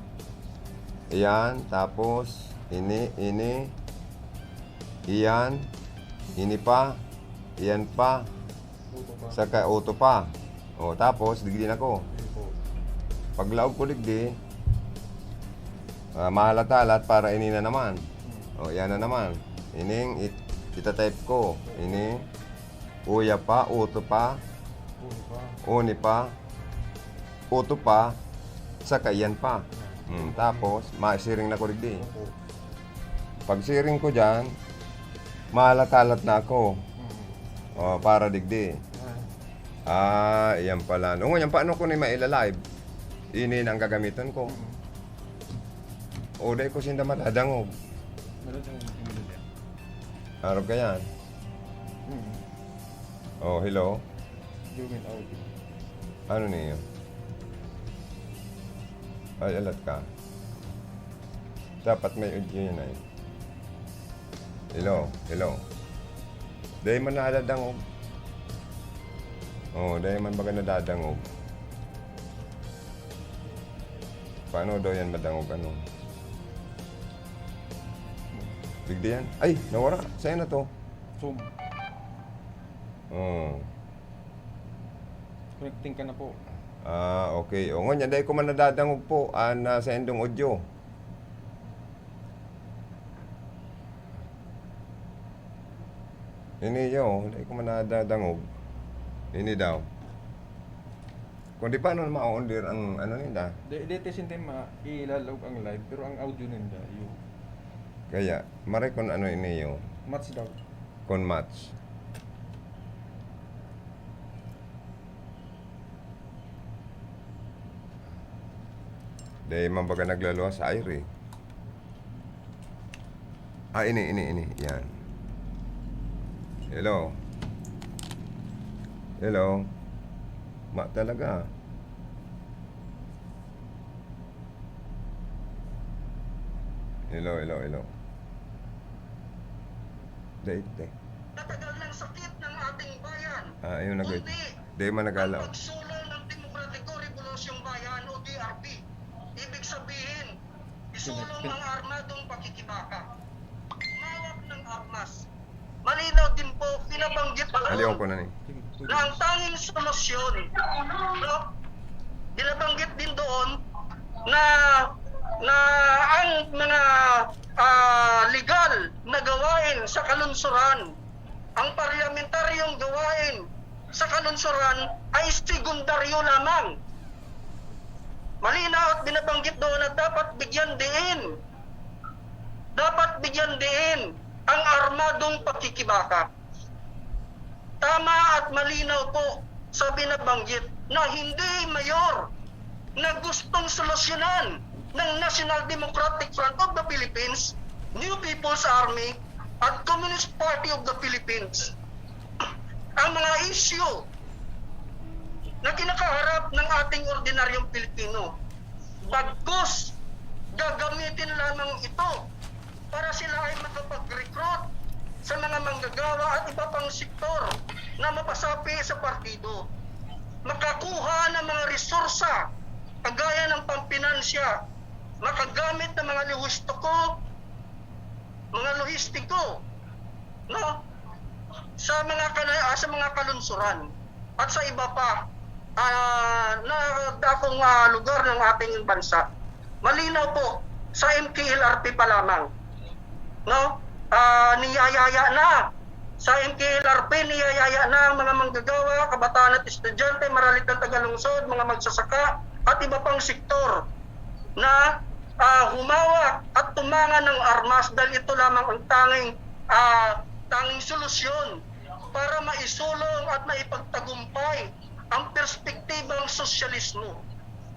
Iyan, tapos, ini, iyan, ini pa, iyan pa, saka auto pa. O, tapos, digdi na ko. Paglaog ko digdi, mahalat-halat para ini na naman. O, yan na naman. Ining itatype ko. Ini, uya pa, uto pa, Uni pa. Uto pa. Saka yan pa. Tapos, maisiring na ko rigdi. Pag siring ko dyan, malat-alat na ako. Para digdi. Yan pala. Nung yan, paano ko ni mailalive? Ini ang gagamitan ko. O, dahil ko sinda matadangog. Harap ka yan. Oh, hello? Ano niyo? Ay, alat ka. Dapat may audio yun ay. Hello. Dahil man nadadangog. Dahil man baga nadadangog. Paano daw yan madangog ano? Bigdi yan? Ay, nawara. Sa'yo na to. Zoom. Connecting ka na po. Okay. O nga, dahil ko man nadadangog po sa endong audio. Ini yun, dahil ko man nadadangog. Ini daw. Kung di paano ma-order ang ano nila. Dito sinti ilalog ang live, pero ang audio nila, yung... Kaya, maray kung ano ini yun. Match daw. Kung match. Dahil mambaga naglalawa sa air eh. Ini. Yan. Hello. Talaga. Hello. Date. Tatagal ng sakit ng ating bayan. Ayun nag-wait. Dahil man nagalaw. Pagsulong ng Demokratiko Rebolusyong Bayan o DRP. Ibig sabihin, isulong ang armadong pakikibaka. Mawak ng armas. Malinaw din po, pinabanggit pa Aliyaw ko na ni. na ang tanging solusyon. No? Binabanggit din doon na ang mga legal na gawain sa kalunsuran, ang parlamentaryong gawain sa kalunsuran ay sekundaryo lamang. Malinaw at binabanggit doon na dapat bigyan diin ang armadong pakikibaka. Tama at malinaw po sa binabanggit na hindi mayor na gustong solusyonan ng National Democratic Front of the Philippines, New People's Army at Communist Party of the Philippines ang mga issue na kinakaharap ng ating ordinaryong Pilipino. Bagkus, gagamitin lamang ito para sila ay makapag-recruit sa mga manggagawa at iba pang sektor na mapasapi sa partido. Makakuha ng mga resursa, kagaya ng pampinansya, makagamit ng mga logistiko, no? Sa mga kalunsuran at sa iba pa na dakong lugar ng ating bansa. Malinaw po sa MKLRP pa lamang, no? Niyayaya na sa MKLRP, niyayaya na ang mga manggagawa, kabataan at estudyante, maralit ng tagalungsod, mga magsasaka at iba pang sektor na humawak at tumangan ng armas dahil ito lamang ang tanging solusyon para maisulong at maipagtagumpay ang perspektibang sosyalismo.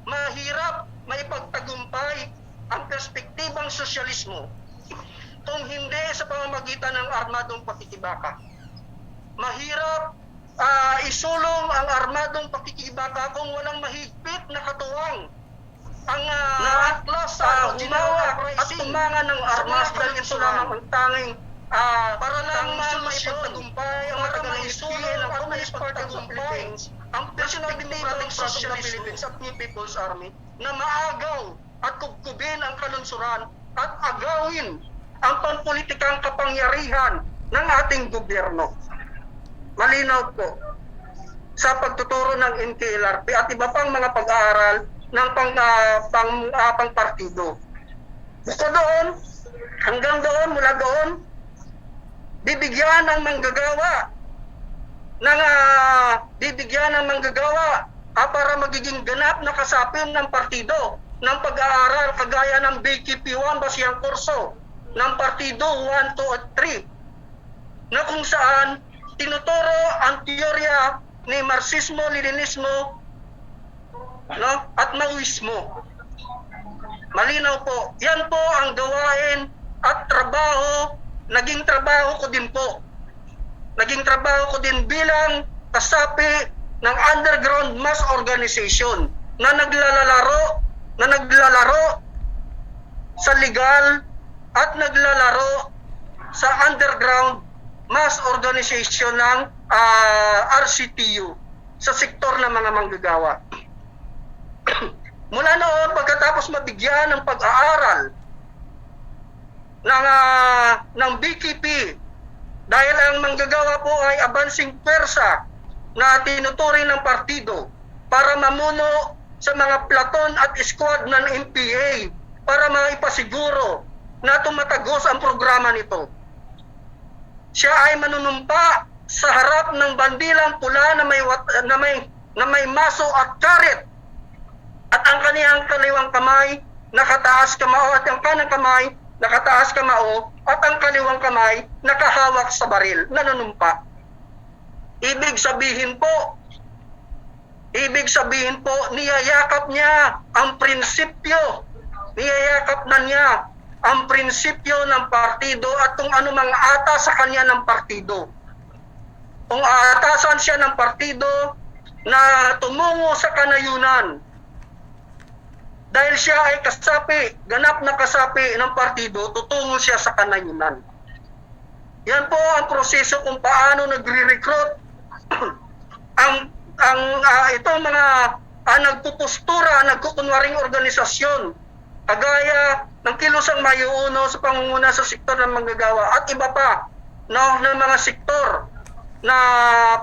Mahirap maipagtagumpay ang perspektibang sosyalismo kung hindi sa pamamagitan ng armadong pakikibaka. Mahirap isulong ang armadong pakikibaka kung walang mahigpit na katuwang ang naatlas sa humawak at tumangan ng armas dahil ito lamang ang tanging para lang maipagtagumpay ang matagalang isulong at maipagtagumpay ang National Democratic Front of the Philippines at New People's Army na maagaw at kubkubin ang kalunsuran at agawin ang pampulitikang kapangyarihan ng ating gobyerno. Malinaw po sa pagtuturo ng NKLRP at iba pang mga pag-aaral ng pang-partido. Gusto doon, hanggang doon, mula doon, bibigyan ng manggagawa ng bibigyan ng manggagawa para magiging ganap na kasapi ng partido ng pag-aaral kagaya ng BKP 1 basihang kurso ng partido 1, 2 at 3 na kung saan tinuturo ang teorya ni Marxismo, Leninismo, no, at Maoismo. Malinaw po. Yan po ang gawain at trabaho, naging trabaho ko din po. Naging trabaho ko din bilang kasapi ng underground mass organization na naglalaro sa legal at naglalaro sa underground mass organization ng RCTU sa sektor ng mga manggagawa. Mula noon, pagkatapos mabigyan ng pag-aaral ng BKP, dahil ang manggagawa po ay abansing pwersa na tinuturing ng partido para mamuno sa mga platon at squad ng MPA para maipasiguro na tumatagos ang programa nito. Siya ay manunumpa sa harap ng bandilang pula na may maso at karet, at ang kaniyang kaliwang kamay nakataas kamao at ang kanang kamay nakataas kamao at ang kaliwang kamay nakahawak sa baril, nanunumpa. Ibig sabihin po, niyayakap niya ang prinsipyo, niyayakap na niya ang prinsipyo ng partido at kung ano mang atas sa kanya ng partido. Kung aatasan siya ng partido na tumungo sa kanayunan, dahil siya ay kasapi, ganap na kasapi ng partido, tutungo siya sa kanayunan. Yan po ang proseso kung paano nagre-recruit itong mga nagpupustura, nagkukunwaring organisasyon, kagaya ng Kilusang Mayuuno sa pangunguna sa sektor ng manggagawa at iba pa ng mga sektor na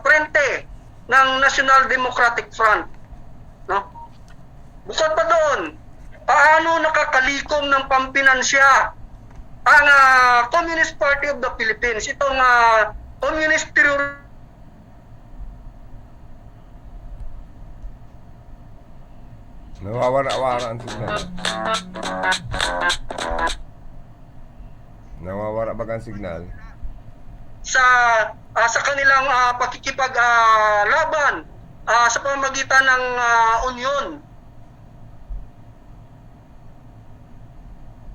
frente ng National Democratic Front. No? Bukod pa doon, paano nakakalikom ng pampinansya ang Communist Party of the Philippines, itong communist terror. Nawawara-wara ang signal. Nawawara ba ang signal? Sa kanilang pakikipaglaban sa pamamagitan ng union.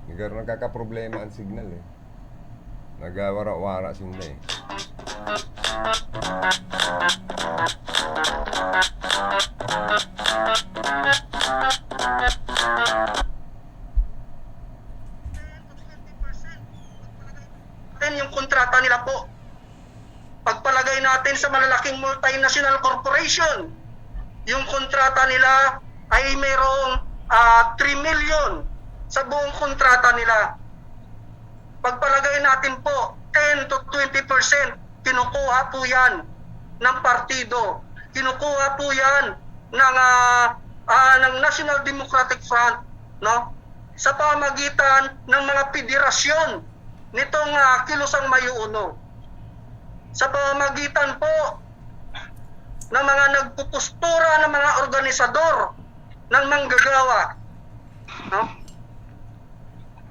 Nagkaroon nagkakaproblema ang signal eh. Nagawara-wara sila eh. Yung kontrata nila po, pagpalagay natin sa malalaking multinational corporation, yung kontrata nila ay mayroong 3 million sa buong kontrata nila. Pagpalagay natin po, 10 to 20% kinukuha po yan ng partido. Kinukuha po yan ng National Democratic Front, no? Sa pamagitan ng mga federasyon nitong Kilusang Mayuuno. Sa pamagitan po ng mga nagpupustura ng mga organisador ng manggagawa, no?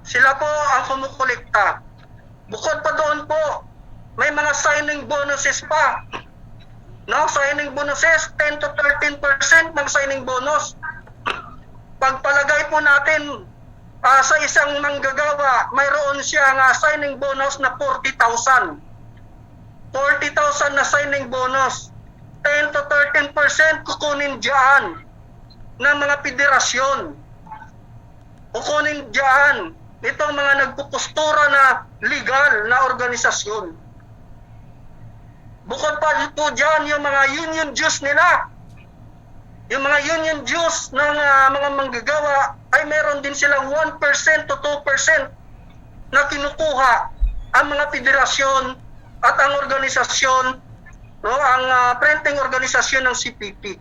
Sila po ang kumukolekta. Bukod pa doon po, may mga signing bonuses pa. No, signing bonuses, 10 to 13% ng signing bonus. Pagpalagay po natin sa isang manggagawa, mayroon siyang signing bonus na 40,000. 40,000 na signing bonus. 10 to 13% kukunin diyan ng mga federasyon. Kukunin diyan itong mga nagpupustura na legal na organisasyon. Bukod pa po dyan, yung mga union dues nila. Yung mga union dues ng mga manggagawa ay meron din silang 1% to 2% na kinukuha ang mga federasyon at ang organisasyon, no, ang printing organisasyon ng CPP.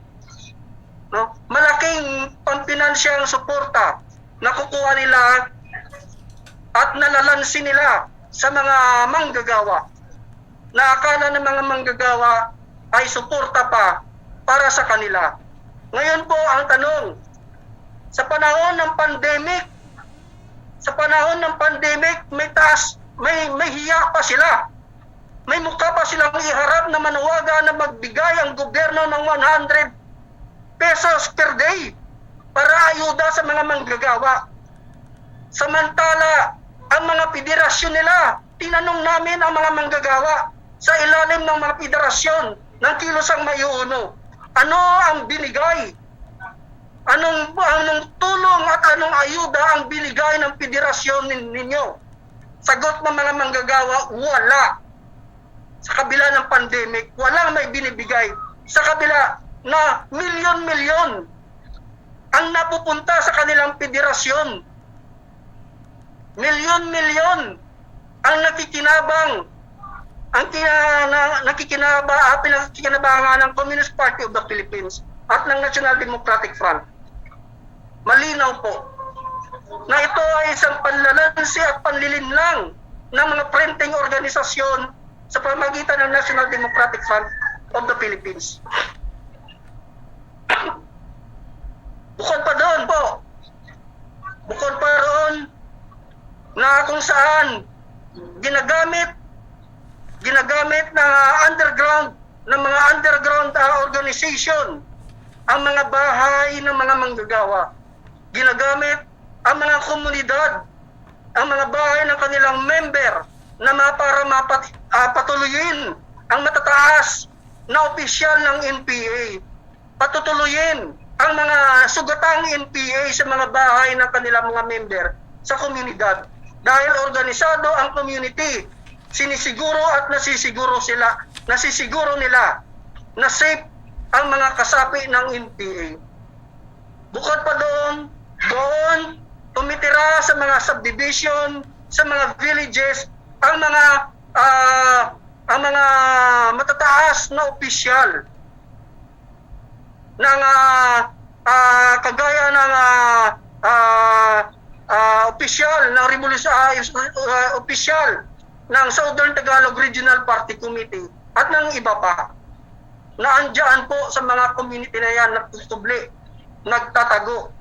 No? Malaking pampinansyang suporta na kukuha nila at nalalansi nila sa mga manggagawa, na akala ng mga manggagawa ay suporta pa para sa kanila. Ngayon po ang tanong, sa panahon ng pandemic, may hiya pa sila. May mukha pa silang iharap na manawagan na magbigay ang gobyerno ng 100 pesos per day para ayuda sa mga manggagawa. Samantala, ang mga federasyon nila, tinanong namin ang mga manggagawa sa ilalim ng mga federasyon ng Kilosang Mayuuno, ano ang binigay? Anong tulong at anong ayuda ang binigay ng federasyon ninyo? Sagot ng mga manggagawa, wala. Sa kabila ng pandemic, walang may binibigay. Sa kabila na milyon-milyon ang napupunta sa kanilang federasyon. Milyon-milyon ang nakikinabangan ng Communist Party of the Philippines at ng National Democratic Front. Malinaw po na ito ay isang panlalansi at panlilinlang ng mga printing organisasyon sa pamamagitan ng National Democratic Front of the Philippines. Bukod pa roon na kung saan ginagamit ng mga underground organization ang mga bahay ng mga manggagawa. Ginagamit ang mga komunidad, ang mga bahay ng kanilang member na para patuloyin ang matataas na opisyal ng NPA. Patutuloyin ang mga sugatang NPA sa mga bahay ng kanilang mga member sa komunidad. Dahil organisado ang community, sinisiguro at nasisiguro nila na safe ang mga kasapi ng NPA. Bukod pa doon tumitira sa mga subdivision, sa mga villages, ang mga matataas na opisyal ng kagaya ng opisyal ng opisyal ng Southern Tagalog Regional Party Committee at ng iba pa na andyan po sa mga community na yan nagtutubli, nagtatago.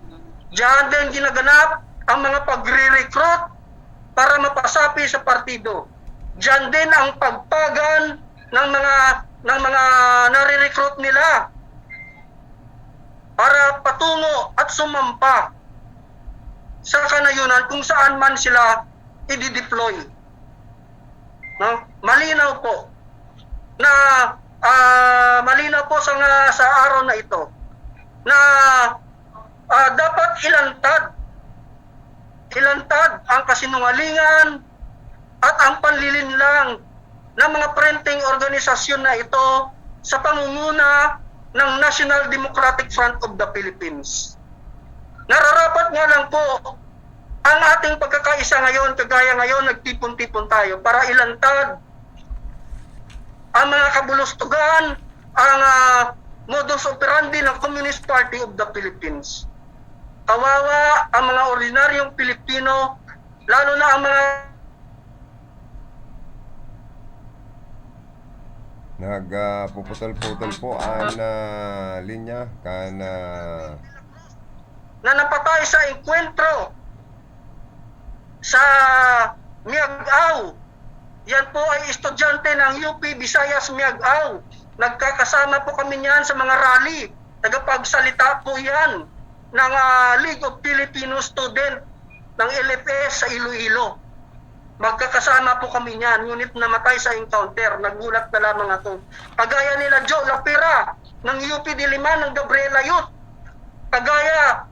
Diyan din ginaganap ang mga pagre-recruit para mapasapi sa partido. Diyan din ang pagpagan ng mga nare-recruit nila para patungo at sumampa sa kanayunan kung saan man sila i-deploy. No? Malinaw po sa araw na ito na dapat ilantad ang kasinungalingan at ang panlilinlang ng mga printing organisasyon na ito sa pangunguna ng National Democratic Front of the Philippines. Nararapat nga lang po ang ating pagkakaisa ngayon, kagaya ngayon nagtipon-tipon tayo para ilantad ang mga kabulustugan, ang modus operandi ng Communist Party of the Philippines. Kawawa ang mga ordinaryong Pilipino, lalo na ang mga nagpuputol-putol po ang linya na napatay sa enkwentro sa Miagao. Yan po ay estudyante ng UP Visayas Miagao. Nagkakasama po kami niyan sa mga rally. Tagapagsalita po yan ng League of Filipino Student ng LFS sa Iloilo. Magkakasama po kami niyan, ngunit namatay sa encounter. Nagulat na lamang ako. Kagaya nila Joe Lapira ng UP Diliman, ng Gabriela Youth. Kagaya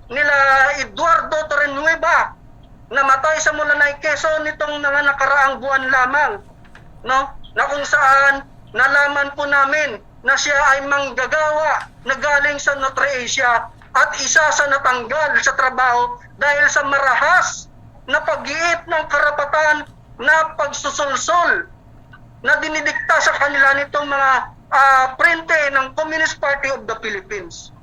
nila Eduardo Torrenueva, namatay sa Mulanay, Quezon nitong nakaraang buwan lamang, no? Na kung saan nalaman po namin na siya ay manggagawa na galing sa Notre Asia at isa sa natanggal sa trabaho dahil sa marahas na pag-iit ng karapatan na pagsusulsol na dinidikta sa kanila nitong mga printe ng Communist Party of the Philippines.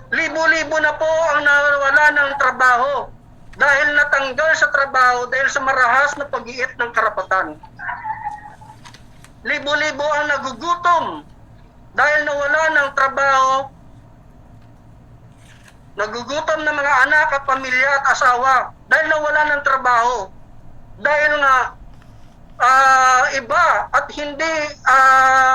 Libo-libo na po ang nawala ng trabaho dahil natanggal sa trabaho dahil sa marahas na pag-iit ng karapatan. libo-libo ang nagugutom dahil nawala ng trabaho, nagugutom na mga anak at pamilya at asawa dahil nawala ng trabaho. Dahil nga iba at hindi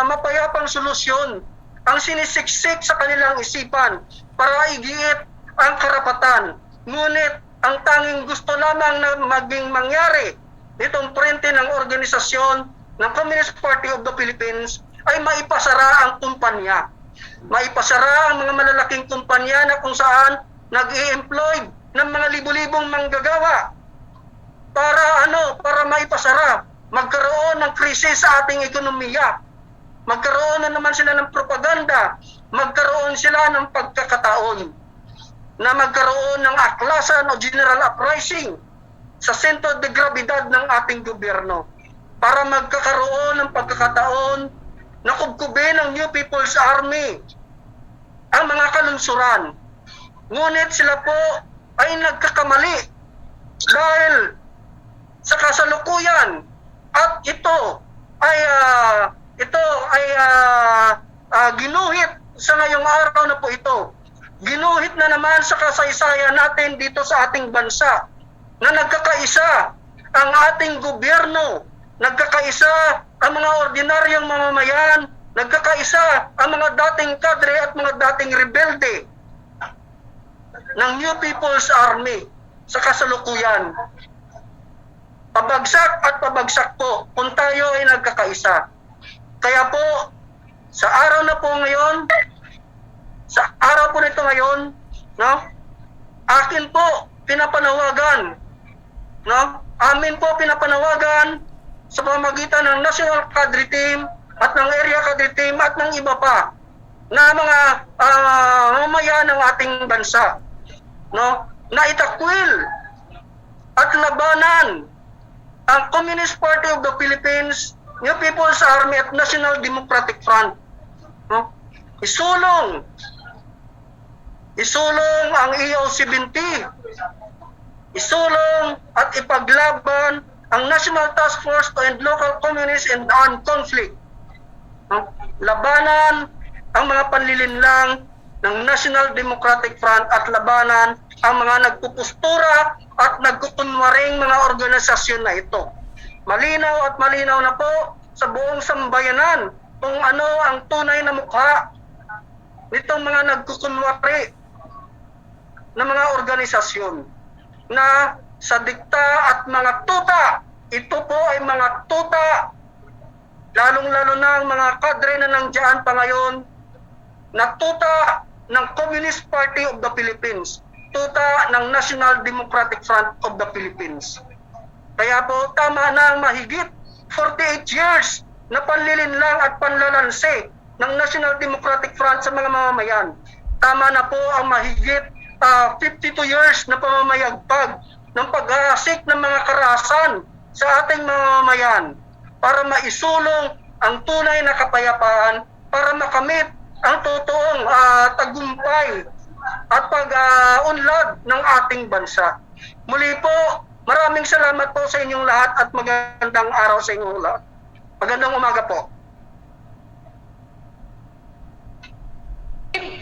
mapayapang solusyon ang sinisiksik sa kanilang isipan para igiit ang karapatan. Ngunit ang tanging gusto lamang na maging mangyari nitong frente ng organisasyon ng Communist Party of the Philippines ay maipasara ang kumpanya. Maipasara ang mga malalaking kumpanya na kung saan nag-i-employ ng mga libu-libong manggagawa para maipasara. Magkaroon ng krisis sa ating ekonomiya. Magkaroon na naman sila ng propaganda. Magkaroon sila ng pagkakataon na magkaroon ng aklasan o general uprising sa sentro de gravidad ng ating gobyerno para magkakaroon ng pagkakataon na kubkubin ng New People's Army ang mga kalunsuran. Ngunit sila po ay nagkakamali dahil sa kasalukuyan at ito ay ginuhit sa ngayong araw na po ito. Ginuhit na naman sa kasaysayan natin dito sa ating bansa na nagkakaisa ang ating gobyerno, nagkakaisa ang mga ordinaryong mamamayan, nagkakaisa ang mga dating kadre at mga dating rebelde ng New People's Army sa kasalukuyan. Pabagsak at pabagsak po kung tayo ay nagkakaisa. Kaya po, sa araw na po ngayon, sa araw po nito ngayon, no? Akin po pinapanawagan, no? Amin po pinapanawagan sa pamamagitan ng National Cadre Team at ng Area Cadre Team at ng iba pa na mga mamamayan ng ating bansa, no? Na itakwil at labanan ang Communist Party of the Philippines, New People's Army at National Democratic Front, no? Isulong ang EO-70. Isulong at ipaglaban ang National Task Force to End Local Communist and Armed Conflict. Labanan ang mga panlilinlang ng National Democratic Front at labanan ang mga nagpupustura at nagkukunwaring mga organisasyon na ito. Malinaw at malinaw na po sa buong sambayanan kung ano ang tunay na mukha nitong mga nagkukunwari ng mga organisasyon na sa dikta at mga tuta. Ito po ay mga tuta, lalong-lalo na ang mga kadre na nandiyan pa ngayon, na tuta ng Communist Party of the Philippines, tuta ng National Democratic Front of the Philippines. Kaya po tama na ang mahigit 48 years na panlilinlang at panlalanse ng National Democratic Front sa mga mamamayan. Tama na po ang mahigit 52 years na pamamayagpag ng pag-aasik ng mga karahasan sa ating mamamayan para maisulong ang tunay na kapayapaan, para makamit ang totoong tagumpay at pag-unlad ng ating bansa. Muli po, maraming salamat po sa inyong lahat at magandang araw sa inyong lahat. Magandang umaga po.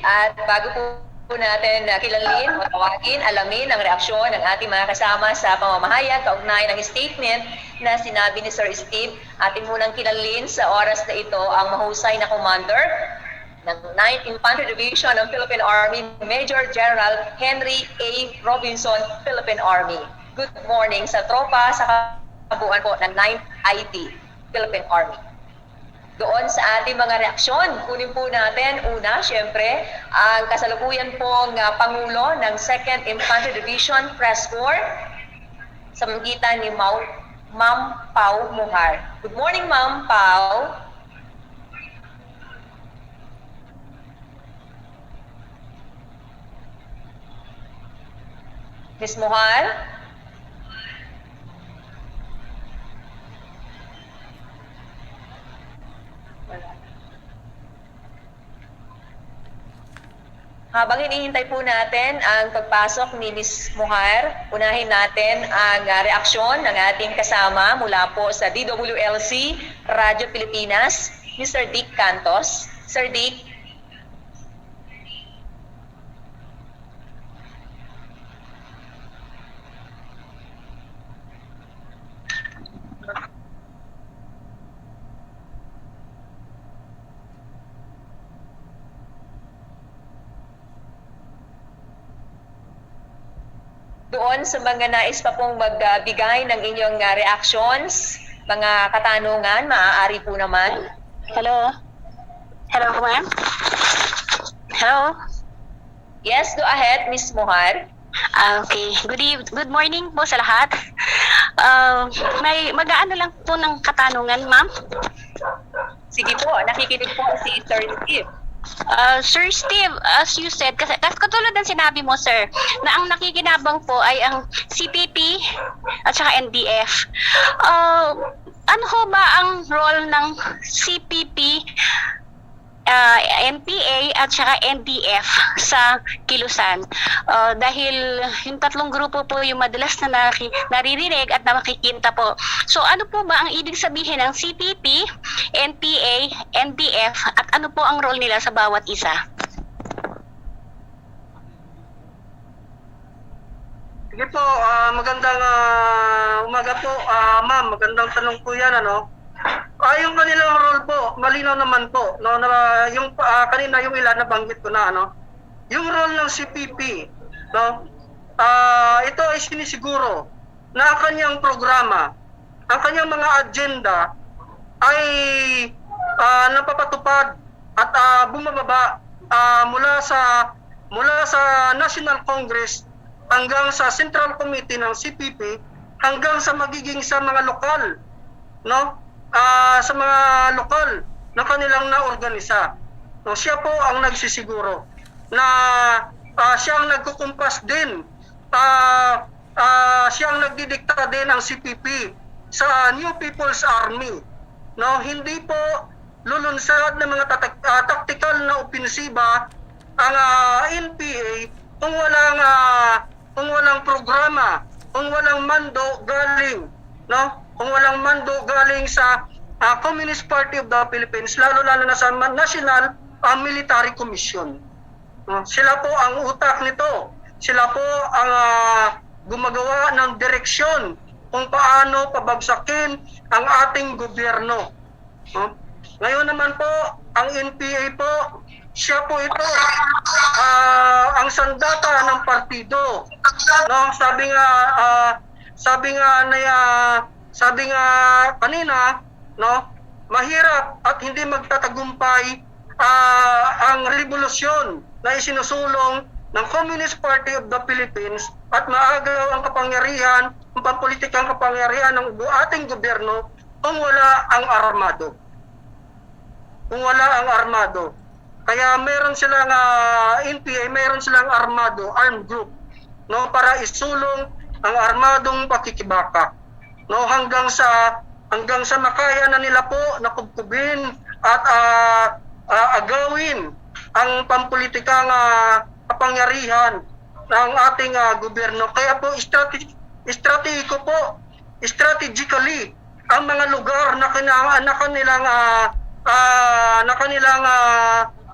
At bago po natin kilalin o tawagin, alamin ang reaksyon ng ating mga kasama sa pamamahayag kaugnay ng statement na sinabi ni Sir Steve. Ating munang kilalin sa oras na ito ang mahusay na commander ng 9th Infantry Division ng Philippine Army, Major General Henry A. Robinson, Philippine Army. Good morning sa tropa sa kabuuan po ng 9th IT, Philippine Army. Doon sa ating mga reaksyon, kunin po natin una, syempre, ang kasalukuyan pong Pangulo ng 2nd Infantry Division Press Corps sa magitan ni Ma'am Pau Muhar. Good morning, Ma'am Pau. Ms. Muhar? Habang hinihintay po natin ang pagpasok ni Ms. Muhar, unahin natin ang reaksyon ng ating kasama mula po sa DWLC Radyo Pilipinas, Mr. Dick Cantos. Sir Dick. Doon sa mga nais pa pong magbigay ng inyong reactions, mga katanungan, maaari po naman. Hello? Hello, ma'am? Hello? Yes, go ahead, Ms. Muhar. Okay. Good morning po sa lahat. May mag-aano lang po ng katanungan, ma'am. Sige po, nakikinig po si Sir Steve. Sir Steve, as you said, kasi katulad ng sinabi mo, sir, na ang nakikinabang po ay ang CPP at saka NDF. Ano ho ba ang role ng CPP, NPA at saka NDF sa kilusan? Dahil yung tatlong grupo po yung madalas na naririnig at na makikita po. So ano po ba ang ibig sabihin ng CPP, NPA, NDF at ano po ang role nila sa bawat isa? Sige po, magandang umaga po, ma'am. Magandang tanong po yan, ano? Yung kanilang role po, malinaw naman po, no, na yung kanina yung ilan nabanggit ko na, ano, yung role ng CPP, no, ito ay sinisiguro na ang kanyang programa, ang kanyang mga agenda ay napapatupad at bumababa mula sa National Congress hanggang sa Central Committee ng CPP hanggang sa magiging sa mga lokal, no? Sa mga lokal na kanilang naorganisa. No, siya po ang nagsisiguro na siya ang nagkukumpas din, siya ang nagdidikta din ng CPP sa New People's Army. No, hindi po lulunsad ng mga tactical na opensiba ang NPA kung walang programa, kung walang mando galing, no? Kung walang mando galing sa Communist Party of the Philippines, lalo na sa National Military Commission. Sila po ang utak nito. Sila po ang gumagawa ng direksyon kung paano pabagsakin ang ating gobyerno. Ngayon naman po, ang NPA po, siya po ito, ang sandata ng partido. No, sabi nga kanina, no, mahirap at hindi magtatagumpay ang revolusyon na isinusulong ng Communist Party of the Philippines at maagaw ang kapangyarihan, ang pampolitikang kapangyarihan ng ating gobyerno kung wala ang armado. Kung wala ang armado. Kaya meron silang NPA, meron silang armado, armed group, no, para isulong ang armadong pakikibaka. No, hanggang sa makaya na nila po na kubkubin at agawin ang pampolitikang kapangyarihan ng ating gobyerno. Kaya po strategically ang mga lugar na kanilang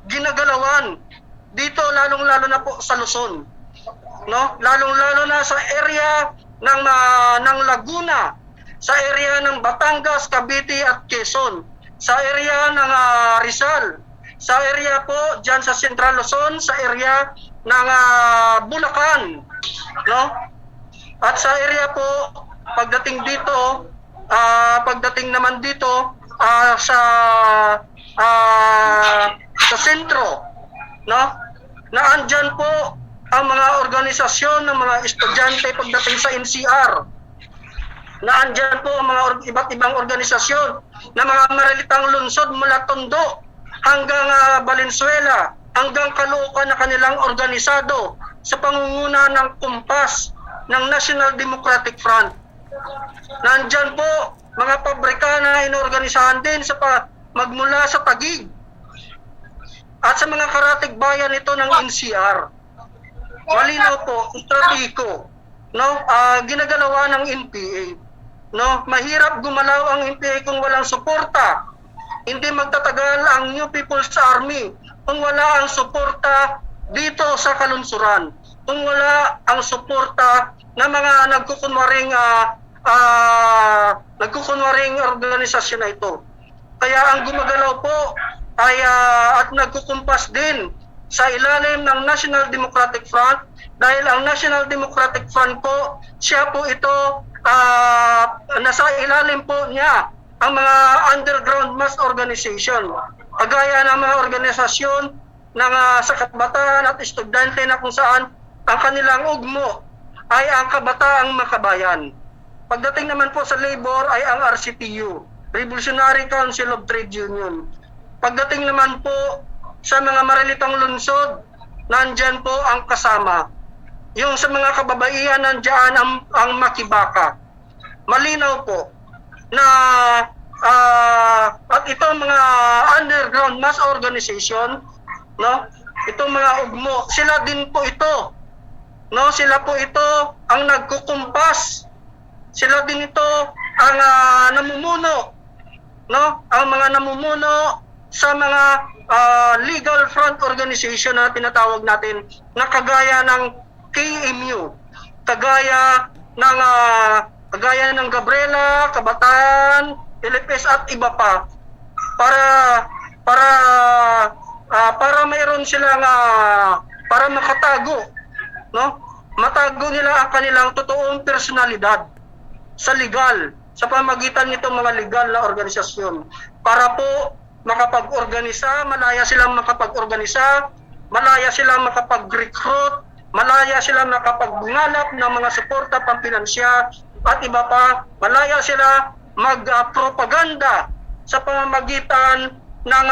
ginagalawan dito, lalong-lalo na po sa Luzon, no, lalong-lalo na sa area ng Laguna, sa area ng Batangas, Cavite at Quezon, sa area ng Rizal, sa area po diyan sa Central Luzon, sa area ng Bulacan, no? At sa area po pagdating naman dito sa sentro, no? Na andyan po ang mga organisasyon ng mga estudyante pagdating sa NCR. Na andyan po ang mga iba't ibang organisasyon na mga maralitang lungsod mula Tondo hanggang Valenzuela, hanggang Caloocan na kanilang organisado sa pangunguna ng kumpas ng National Democratic Front. Nandyan po mga pabrika na inorganisahan din magmula sa Taguig, at sa mga karatig bayan ito ng NCR. Malinaw po, estratiko, no? Ginagalawa ng NPA. No? Mahirap gumalaw ang NPA kung walang suporta. Hindi magtatagal ang New People's Army kung wala ang suporta dito sa kalunsuran. Kung wala ang suporta ng mga nagkukunwaring organisasyon na ito. Kaya ang gumagalaw po ay at nagkukumpas din sa ilalim ng National Democratic Front, dahil ang National Democratic Front po, siya po ito, nasa ilalim po niya ang mga underground mass organization. Kagaya ng mga organisasyon ng sa kabataan at estudyante na kung saan ang kanilang ugmo ay ang kabataang makabayan. Pagdating naman po sa labor ay ang RCTU, Revolutionary Council of Trade Union. Pagdating naman po sa mga marilitang lungsod, nandyan po ang kasama. Yung sa mga kababaihan, nandyan ang makibaka. Malinaw po na at itong mga underground mass organization, no? Itong mga ugmo, sila din po ito. No, sila po ito ang nagkukumpas. Sila din ito ang namumuno, no? Ang mga namumuno sa mga legal front organization na tinatawag natin na kagaya ng KMU, kagaya ng Gabriela, Kabataan, LFS at iba pa, para mayroon silang para makatago, no? Matago nila ang kanilang totoong personalidad sa legal, sa pamagitan nitong mga legal na organisasyon, para po makapag-organisa, malaya silang makapag-organisa, malaya silang makapag-recruit, malaya silang makapag-ngalap ng mga suporta pampinansya at iba pa, malaya sila mag-propaganda sa pamamagitan ng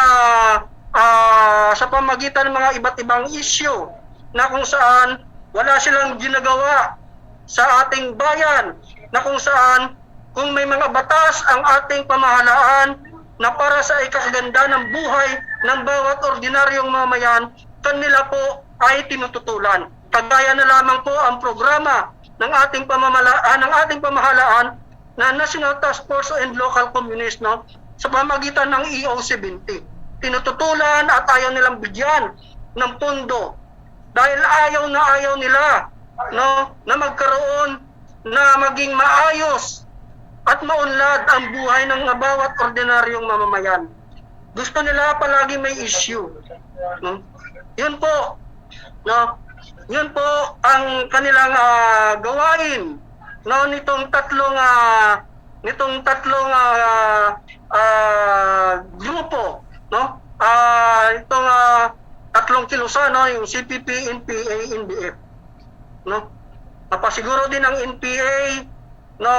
mga iba't ibang issue na kung saan wala silang ginagawa sa ating bayan, na kung saan kung may mga batas ang ating pamahalaan na para sa ikakaganda ng buhay ng bawat ordinaryong mamayan, kanila po ay tinututulan. Kagaya na lamang po ang programa ng ating pamahalaan na National Task Force and Local Communities, no, sa pamagitan ng EO70. Tinututulan at ayaw nilang bigyan ng pondo dahil ayaw nila, no, na magkaroon na maging maayos at maunlad ang buhay ng bawat ordinaryong mamamayan. Gusto nila palagi may issue. No? Yun po, no? Yun po ang kanilang gawain, no, nitong tatlong grupo, no? Itong tatlong kilusan, no, yung CPP, NPA, NDF, no? Napasiguro din ang NPA, no?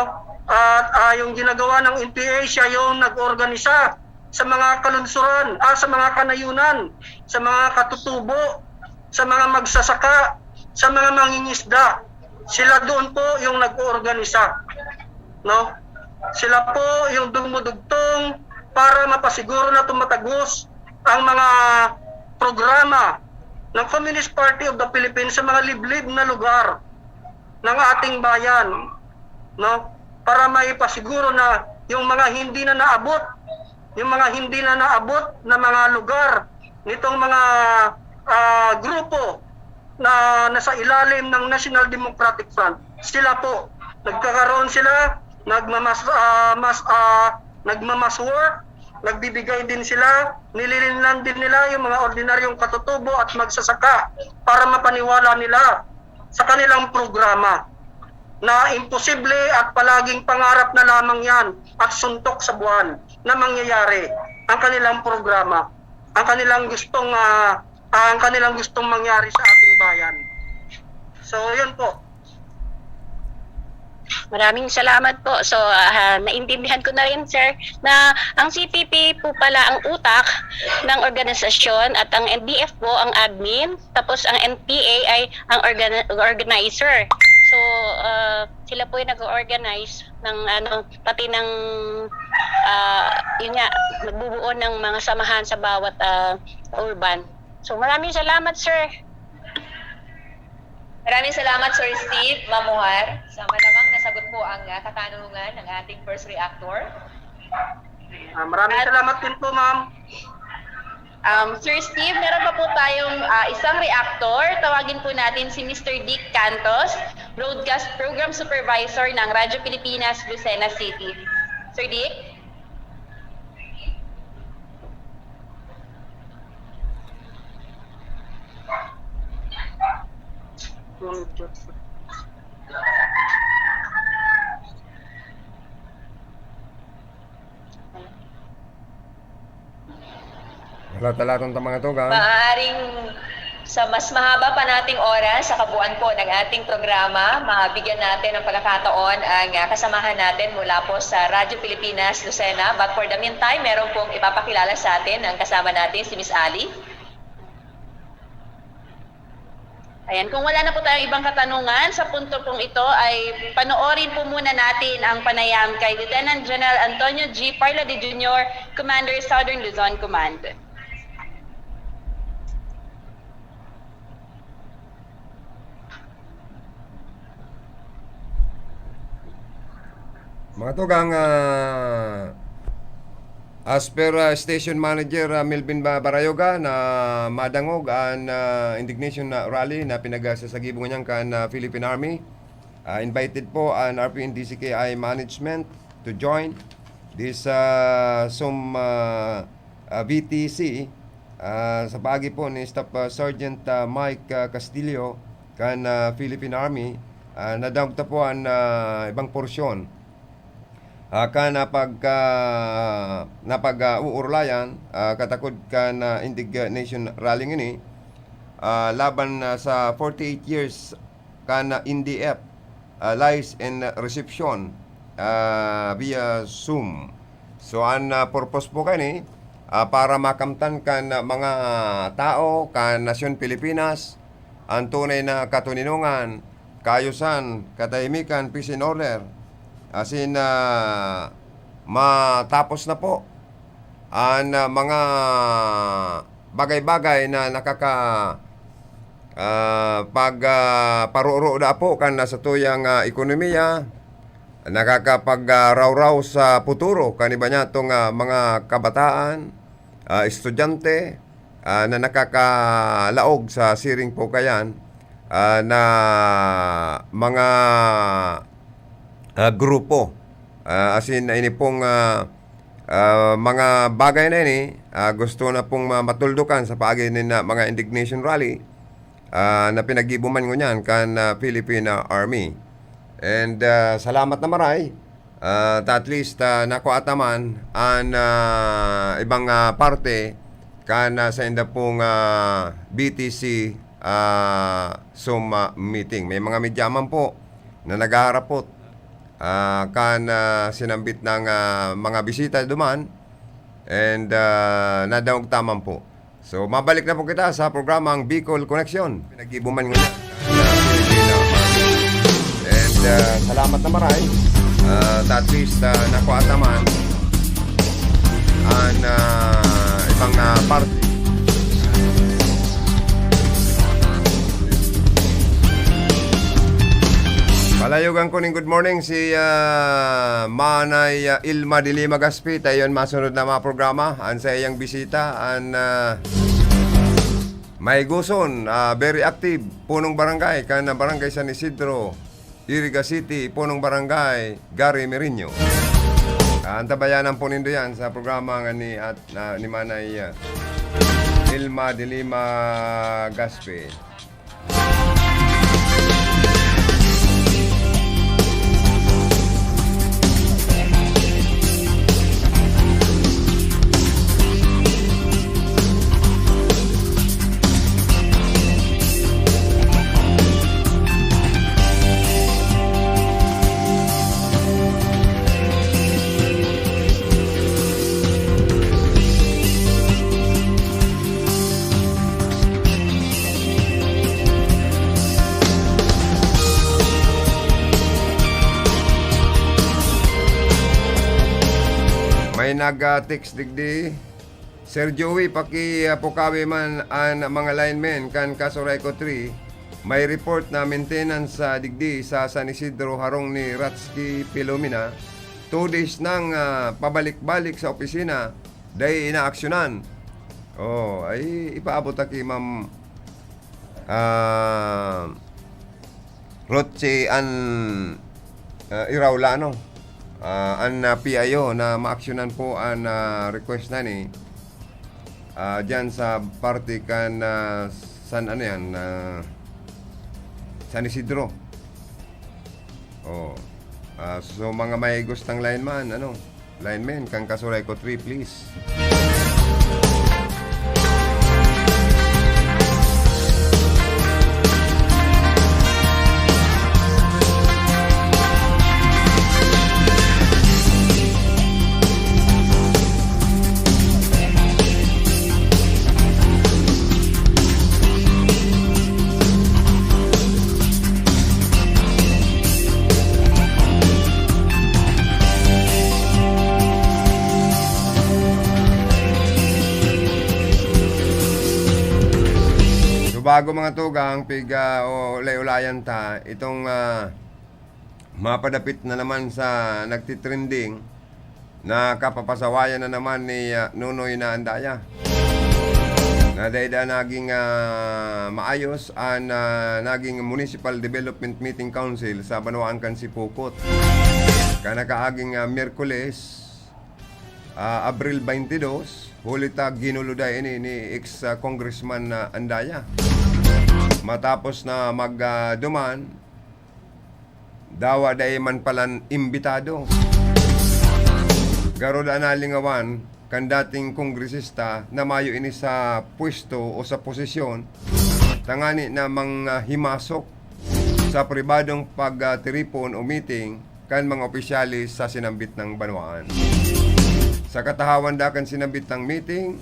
At yung ginagawa ng NPA, siya yung nag-organisa sa mga kalunsuran, sa mga kanayunan, sa mga katutubo, sa mga magsasaka, sa mga mangingisda. Sila doon po yung nag-organisa, no? Sila po yung dumudugtong para mapasiguro na tumatagos ang mga programa ng Communist Party of the Philippines sa mga liblib na lugar ng ating bayan, no? Para maipasiguro na yung mga hindi na naabot na mga lugar nitong mga grupo na nasa ilalim ng National Democratic Front, sila po nagkakaroon sila, nagmamas work, nagbibigay din sila, nililinlan din nila yung mga ordinaryong katutubo at magsasaka para mapaniwala nila sa kanilang programa na imposible at palaging pangarap na lamang yan at suntok sa buwan na mangyayari ang kanilang programa, ang kanilang gustong mangyari sa ating bayan. So, yun po. Maraming salamat po. So, naintindihan ko na rin, sir, na ang CPP po pala ang utak ng organisasyon at ang NDF po ang admin, tapos ang NPA ay ang organizer. So, sila po yung nag-organize ng pati ng yun nga, nagbubuo ng mga samahan sa bawat urban So maraming salamat, sir. Maraming salamat, Sir Steve Mamuhar. Sa malamang nasagot po ang katanungan ng ating first reactor. Maraming salamat din po, ma'am. Sir Steve, meron pa po tayong isang reactor. Tawagin po natin si Mr. Dick Cantos, Broadcast Program Supervisor ng Radyo Pilipinas, Lucena City. Sir Dick? Wala itong mga tugang. Maaaring sa mas mahaba pa nating oras sa kabuuan po ng ating programa, mabigyan natin ng pagkakataon ang kasamahan natin mula po sa Radyo Pilipinas, Lucena. But for the meantime, meron pong ipapakilala sa atin ang kasama natin, si Miss Ali. Ayan, kung wala na po tayong ibang katanungan, sa punto pong ito ay panoorin po muna natin ang panayam kay Lieutenant General Antonio G. Parlade Jr., Commander Southern Luzon Command. Mga tugang, as per Station Manager Melvin Barayoga na madangog ang indignation rally na pinagsasagibong niyang kan Philippine Army. Invited po ang RPN-DCKI management to join this VTC sa pagi po ni Staff Sergeant Mike Castillo kan Philippine Army. Nadangog po ang ibang porsyon napag-uurlayan katakod ka na indignation rally ini laban sa 48 years ka na NDF lies and reception via Zoom. So ang purpose po kani para makamtan kan mga tao kan nasyon Pilipinas ang tunay na katuninungan, kaayusan, katahimikan, peace and order. As in, matapos na po ang mga bagay-bagay na pagparuro na po kan sa tuyang ekonomiya, nakakapag-raw-raw sa futuro kaniba niya itong mga kabataan, estudyante na nakakalaog sa siring po kayan na mga grupo. As in, ini pong mga bagay na ini gusto na pong matuldukan sa paagi na mga indignation rally na pinag-ibuman ko niyan kan Philippine Army. And salamat na maray at least nakuataman ang ibang parte kan sa inda pong BTC Zoom meeting. May mga medyaman po na naghaharapot sinambit ng mga bisita duman and nadawag tamang po. So mabalik na po kita sa programang Bicol Connection. Pinag-ibuman nga and salamat na maray at least nakuataman ang ibang parte. Palayogan ko ng good morning si Manay Ilma de Lima Gaspi. Tayon masunod na mga programa. Ang sa iyang bisita. Ang may guson. Very active. Punong barangay. Kana barangay San Isidro. Iriga City. Punong barangay. Gary Merino. Antabayanan po nindo yan sa programa ni Manay Ilma de Lima Gaspi. May nag-text digdi Sir Joey, pukawi man ang mga linemen kan Kasurayco 3. May report na maintenance sa digdi sa San Isidro harong ni Ratsky Pilomina. 2 days nang pabalik-balik sa opisina dahil inaaksyonan. Ay ipaabot aki Ma'am Rotche an Iraulano. Ang PIO na maaksyonan po ang request na ni dyan sa party kan San Isidro. So mga may gustang lineman, lineman kang Kasurayco 3, please. Bago mga tugang, ulay-ulayan ta, itong mapadapit na naman sa nagtitrending na kapapasawayan na naman ni Nunoy na Andaya. Na dahil naging maayos ang naging Municipal Development Meeting Council sa Banwaan kan Sipokot. Kanakaaging Miyerkules, Abril 22, hulita ginuluday ni ex-congressman Andaya. Matapos na magduman, dawa day man palan imbitado. Garoda na lingawan kan dating kongresista na mayo ini sa pwesto o sa posisyon tangani na mga himasok sa pribadong pagtiripon o meeting kan mga opisyalis sa sinambit ng Banwaan. Sa katahawan da kan sinambit ng meeting,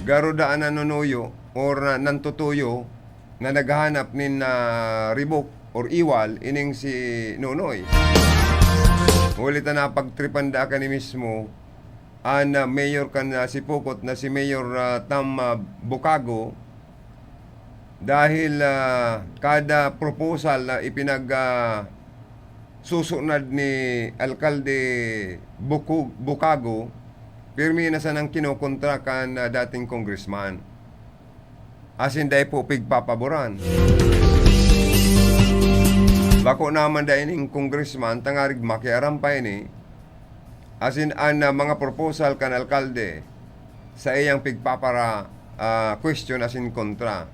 garodaan na nunuyo or nantutuyo na naghahanap nin ribok or iwal ining si Nunoy. Ulit na pagtripanda ka ni mismo ang mayor kan Sipokot na si Mayor Tam Bukago dahil kada proposal na susunod ni Alkalde Bukago pirmi na sanang kinokontra kan dating congressman. Asin dahi po pigpapaboran. Bako naman dahi ning congressman tangarig makiarampay ni asin an mga proposal kan alkalde sa iyang pigpapara question asin kontra.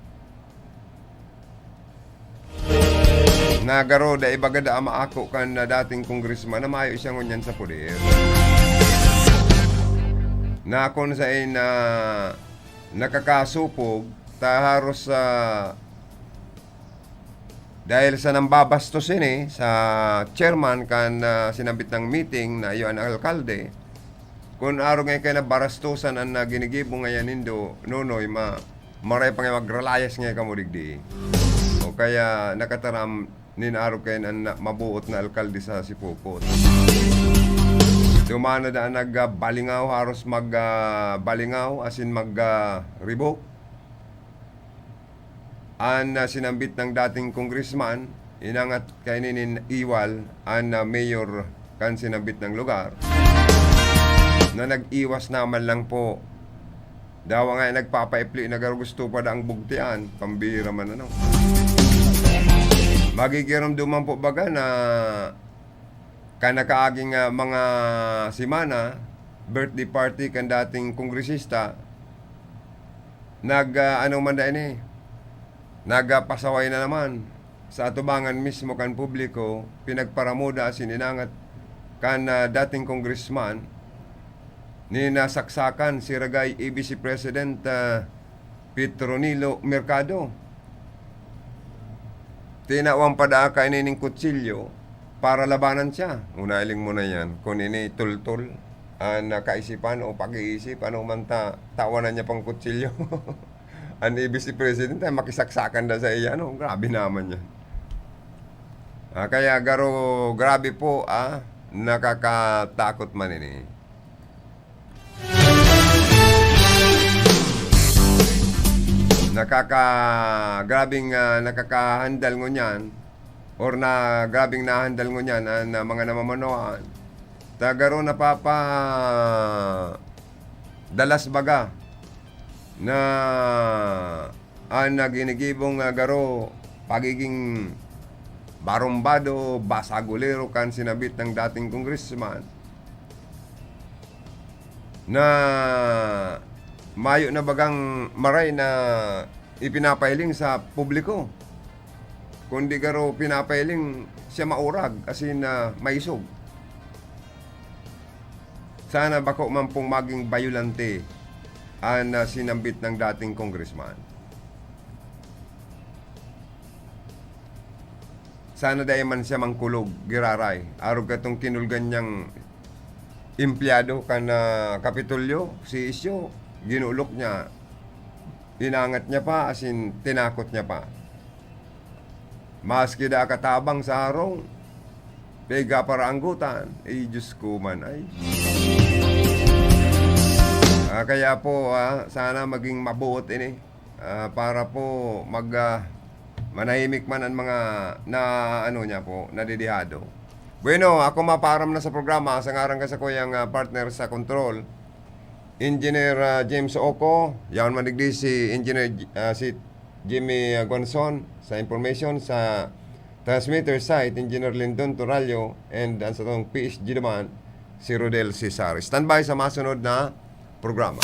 Nagaro dahi bagada maako kan dating congressman na mayo siya ngunyan sa poder. Nakon sa nakakasupog taharos dahil sa nambabastosin sa chairman kan sinabit ng meeting na iyon ang alkalde kung araw ngayon kayo na barastusan ang ginigibo ngayon nindo Nunoy maray pa ngayon magrelayas ngayon kamudigdi o kaya nakataram ninaraw kayo na mabuot na alkalde sa Sipokot. Dumano na nagbalingaw haros magbalingaw asin magribok ang sinambit ng dating congressman inangat kainin iwal ang mayor kan sinambit ng lugar na nag-iwas naman lang po dawa nga nagpapaipli na gusto pa ang bugtian pambira man magigiramduman po baga na kanakaaging mga simana birthday party kan dating kongresista nagpasaway na naman sa atubangan mismo kan publiko pinagparamuda sininangat kan dating congressman ni nasaksakan si Ragay ABC President Petronilo Mercado. Tinawang padaaka inining kutsilyo para labanan siya. Unaling mo na yan kung ini tultul nakaisipan o pag-iisip ano man tawanan niya pang kutsilyo. Ang ABC President ay makisaksakan na sa iya, grabe naman yan. Kaya grabe po, nakakatakot man ini. grabing nakakahandal ngo niyan or na grabing nahandal ngo niyan ang mga namamanuan tagaro na papa dalas baga na ang naginigibong garo pagiging barumbado, basagulero kan sinabit ng dating congressman na mayo na bagang maray na ipinapailing sa publiko. Kundi garo pinapailing siya maurag asin na maisog. Sana bako man pong maging bayulante ang sinambit ng dating congressman. Sana dahil man siya mangkulog, giraray. Arog katong kinulgan niyang empleyado kan Kapitolyo, si Isyo, ginulok niya. Inangat niya pa, asin tinakot niya pa. Maski da katabang sa arong, pega para anggutan, Diyos ko man ay. Kaya po, sana maging mabuot ini para po manahimik man ang mga nadidihado. Bueno, ako maparam na sa programa sa ngarang ka sa kuyang partner sa control, Engineer James Oco, yaon manigdi si Engineer si Jimmy Gonzon sa information sa transmitter site, Engineer Lindon Toralio, and sa tong PSG naman si Rodel Cesar. Standby sa masunod na programa.